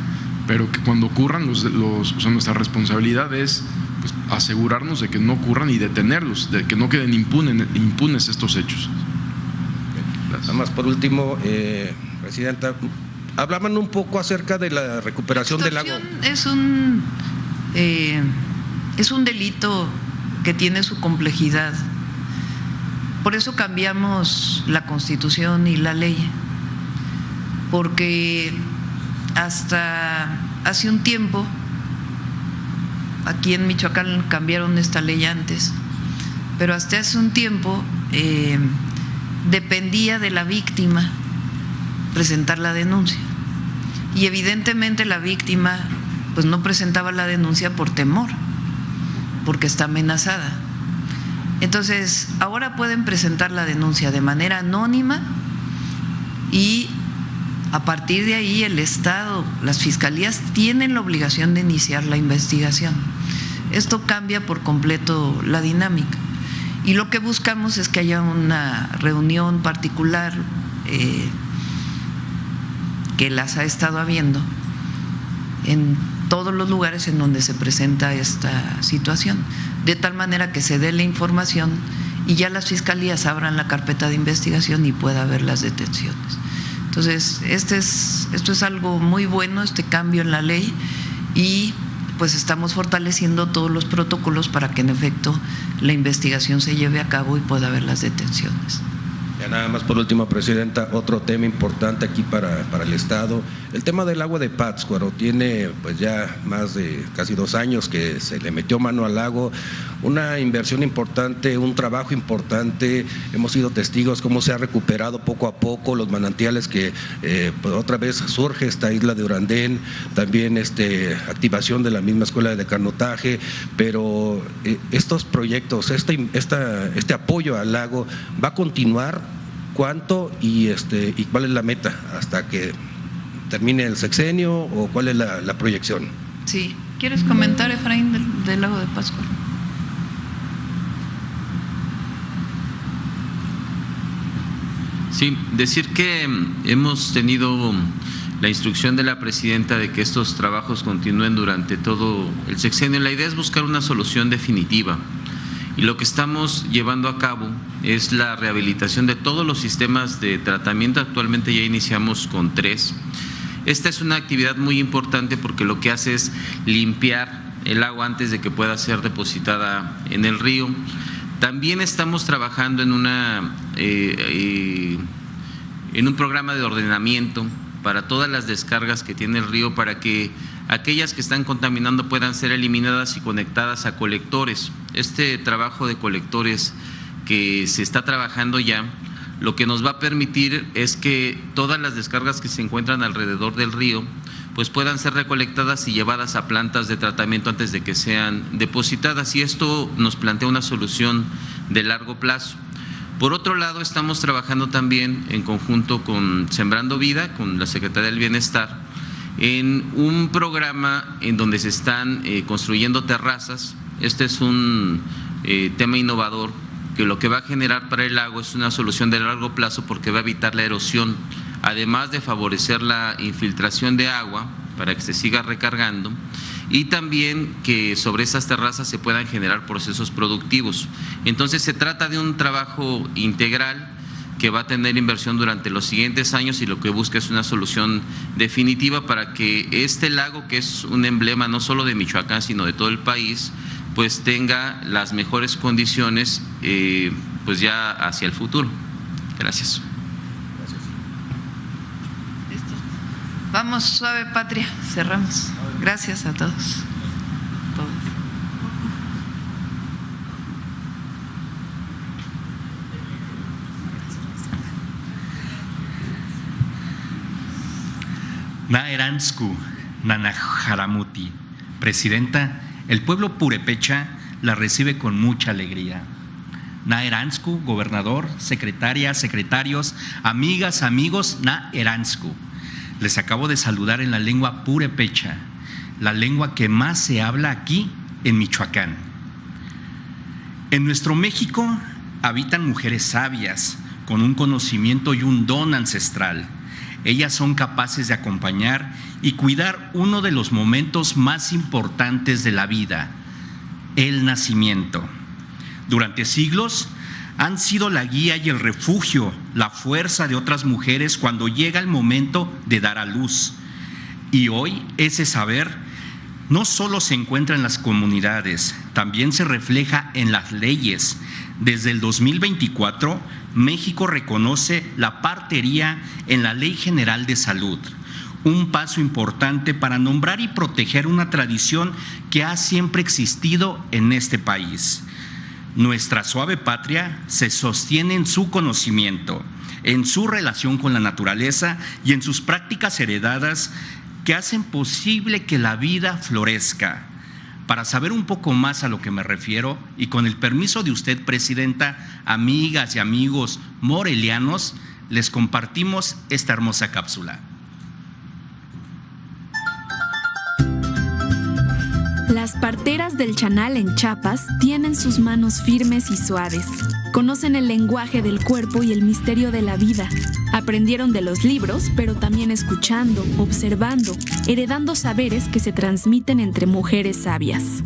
pero que cuando ocurran, nuestra responsabilidad es pues asegurarnos de que no ocurran y detenerlos, de que no queden impunes estos hechos. Nada más por último, presidenta, hablaban un poco acerca de la recuperación del lago. Es un delito que tiene su complejidad. Por eso cambiamos la Constitución y la ley, porque hasta hace un tiempo aquí en Michoacán cambiaron esta ley antes, pero hasta hace un tiempo dependía de la víctima presentar la denuncia, y evidentemente la víctima pues no presentaba la denuncia por temor, porque está amenazada. Entonces ahora pueden presentar la denuncia de manera anónima y a partir de ahí el Estado, las fiscalías tienen la obligación de iniciar la investigación. Esto cambia por completo la dinámica y lo que buscamos es que haya una reunión particular que las ha estado habiendo en todos los lugares en donde se presenta esta situación, de tal manera que se dé la información y ya las fiscalías abran la carpeta de investigación y pueda haber las detenciones. Entonces, esto es algo muy bueno, este cambio en la ley, y pues estamos fortaleciendo todos los protocolos para que en efecto la investigación se lleve a cabo y pueda haber las detenciones. Ya nada más por último, presidenta, otro tema importante aquí para el Estado, el tema del agua de Pátzcuaro. Tiene pues ya más de casi 2 años que se le metió mano al lago, una inversión importante, un trabajo importante. Hemos sido testigos cómo se ha recuperado poco a poco los manantiales que pues otra vez surge esta isla de Urandén, también activación de la misma escuela de canotaje, pero estos proyectos, este apoyo al lago va a continuar. ¿Cuánto y cuál es la meta hasta que termine el sexenio o cuál es la proyección? Sí. ¿Quieres comentar, Efraín, del lago de Pátzcuaro? Sí, decir que hemos tenido la instrucción de la presidenta de que estos trabajos continúen durante todo el sexenio. La idea es buscar una solución definitiva y lo que estamos llevando a cabo es la rehabilitación de todos los sistemas de tratamiento. Actualmente ya iniciamos con 3. Esta es una actividad muy importante porque lo que hace es limpiar el agua antes de que pueda ser depositada en el río. También estamos trabajando en un programa de ordenamiento para todas las descargas que tiene el río, para que aquellas que están contaminando puedan ser eliminadas y conectadas a colectores. Este trabajo de colectores que se está trabajando ya, lo que nos va a permitir es que todas las descargas que se encuentran alrededor del río pues puedan ser recolectadas y llevadas a plantas de tratamiento antes de que sean depositadas, y esto nos plantea una solución de largo plazo. Por otro lado, estamos trabajando también en conjunto con Sembrando Vida, con la Secretaría del Bienestar, en un programa en donde se están construyendo terrazas. Este es un tema innovador que lo que va a generar para el lago es una solución de largo plazo porque va a evitar la erosión, además de favorecer la infiltración de agua para que se siga recargando, y también que sobre esas terrazas se puedan generar procesos productivos. Entonces se trata de un trabajo integral que va a tener inversión durante los siguientes años y lo que busca es una solución definitiva para que este lago, que es un emblema no solo de Michoacán sino de todo el país, pues tenga las mejores condiciones pues ya hacia el futuro. Gracias. Vamos suave, patria. Cerramos. Gracias a todos. Naeransku, Nanajaramuti. Presidenta, el pueblo purepecha la recibe con mucha alegría. Naeransku, gobernador, secretaria, secretarios, amigas, amigos, Naeransku. Les acabo de saludar en la lengua purepecha, la lengua que más se habla aquí en Michoacán. En nuestro México habitan mujeres sabias, con un conocimiento y un don ancestral. Ellas son capaces de acompañar y cuidar uno de los momentos más importantes de la vida, el nacimiento. Durante siglos han sido la guía y el refugio, la fuerza de otras mujeres cuando llega el momento de dar a luz. Y hoy ese saber no solo se encuentra en las comunidades, también se refleja en las leyes. Desde el 2024, México reconoce la partería en la Ley General de Salud, un paso importante para nombrar y proteger una tradición que ha siempre existido en este país. Nuestra suave patria se sostiene en su conocimiento, en su relación con la naturaleza y en sus prácticas heredadas que hacen posible que la vida florezca. Para saber un poco más a lo que me refiero, y con el permiso de usted, Presidenta, amigas y amigos morelianos, les compartimos esta hermosa cápsula. Las parteras del Chanal en Chiapas tienen sus manos firmes y suaves. Conocen el lenguaje del cuerpo y el misterio de la vida. Aprendieron de los libros, pero también escuchando, observando, heredando saberes que se transmiten entre mujeres sabias.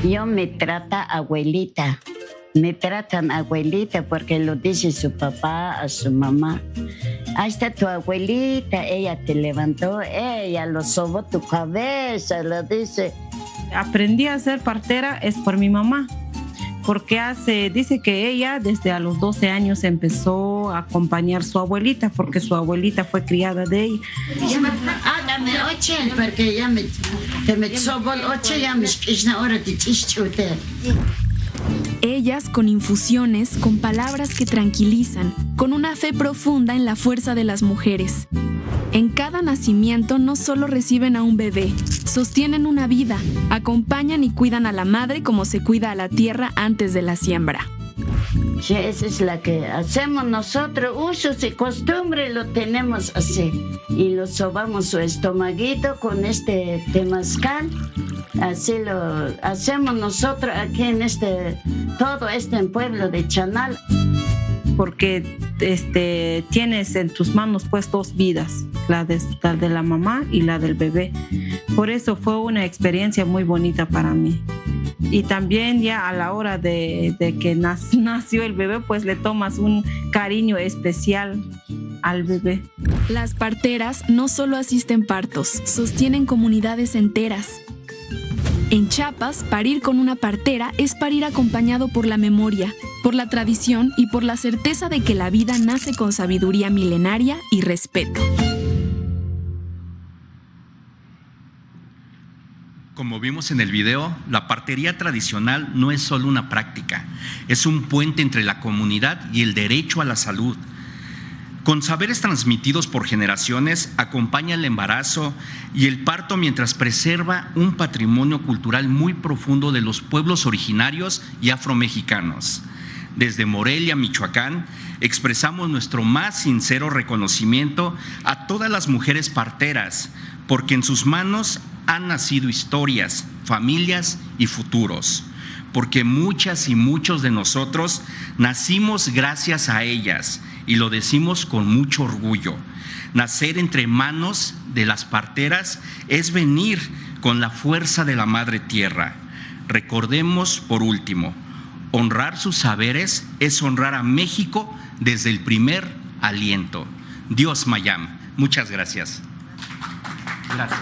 Yo me trata abuelita. Me tratan abuelita porque lo dice su papá a su mamá. Ahí está tu abuelita, ella te levantó, ella lo sobó tu cabeza, lo dice. Aprendí a ser partera es por mi mamá, porque dice que ella desde a los 12 años empezó a acompañar a su abuelita, porque su abuelita fue criada de ella. Dame 8, porque ya me sobó el 8, ya me ahora te chichute. Ellas con infusiones, con palabras que tranquilizan, con una fe profunda en la fuerza de las mujeres. En cada nacimiento no solo reciben a un bebé, sostienen una vida, acompañan y cuidan a la madre como se cuida a la tierra antes de la siembra. Sí, esa es la que hacemos nosotros, usos y costumbres lo tenemos así. Y lo sobamos su estomaguito con este temazcal. Así lo hacemos nosotros aquí en todo en pueblo de Chanal. Porque tienes en tus manos pues dos vidas, la de la mamá y la del bebé. Por eso fue una experiencia muy bonita para mí. Y también ya a la hora de que nació el bebé, pues le tomas un cariño especial al bebé. Las parteras no solo asisten partos, sostienen comunidades enteras. En Chiapas, parir con una partera es parir acompañado por la memoria, por la tradición y por la certeza de que la vida nace con sabiduría milenaria y respeto. Como vimos en el video, la partería tradicional no es solo una práctica, es un puente entre la comunidad y el derecho a la salud. Con saberes transmitidos por generaciones, acompaña el embarazo y el parto mientras preserva un patrimonio cultural muy profundo de los pueblos originarios y afromexicanos. Desde Morelia, Michoacán, expresamos nuestro más sincero reconocimiento a todas las mujeres parteras, porque en sus manos han nacido historias, familias y futuros, porque muchas y muchos de nosotros nacimos gracias a ellas y lo decimos con mucho orgullo. Nacer entre manos de las parteras es venir con la fuerza de la Madre Tierra. Recordemos, por último, honrar sus saberes es honrar a México desde el primer aliento. Dios Mayam. Muchas gracias. Gracias.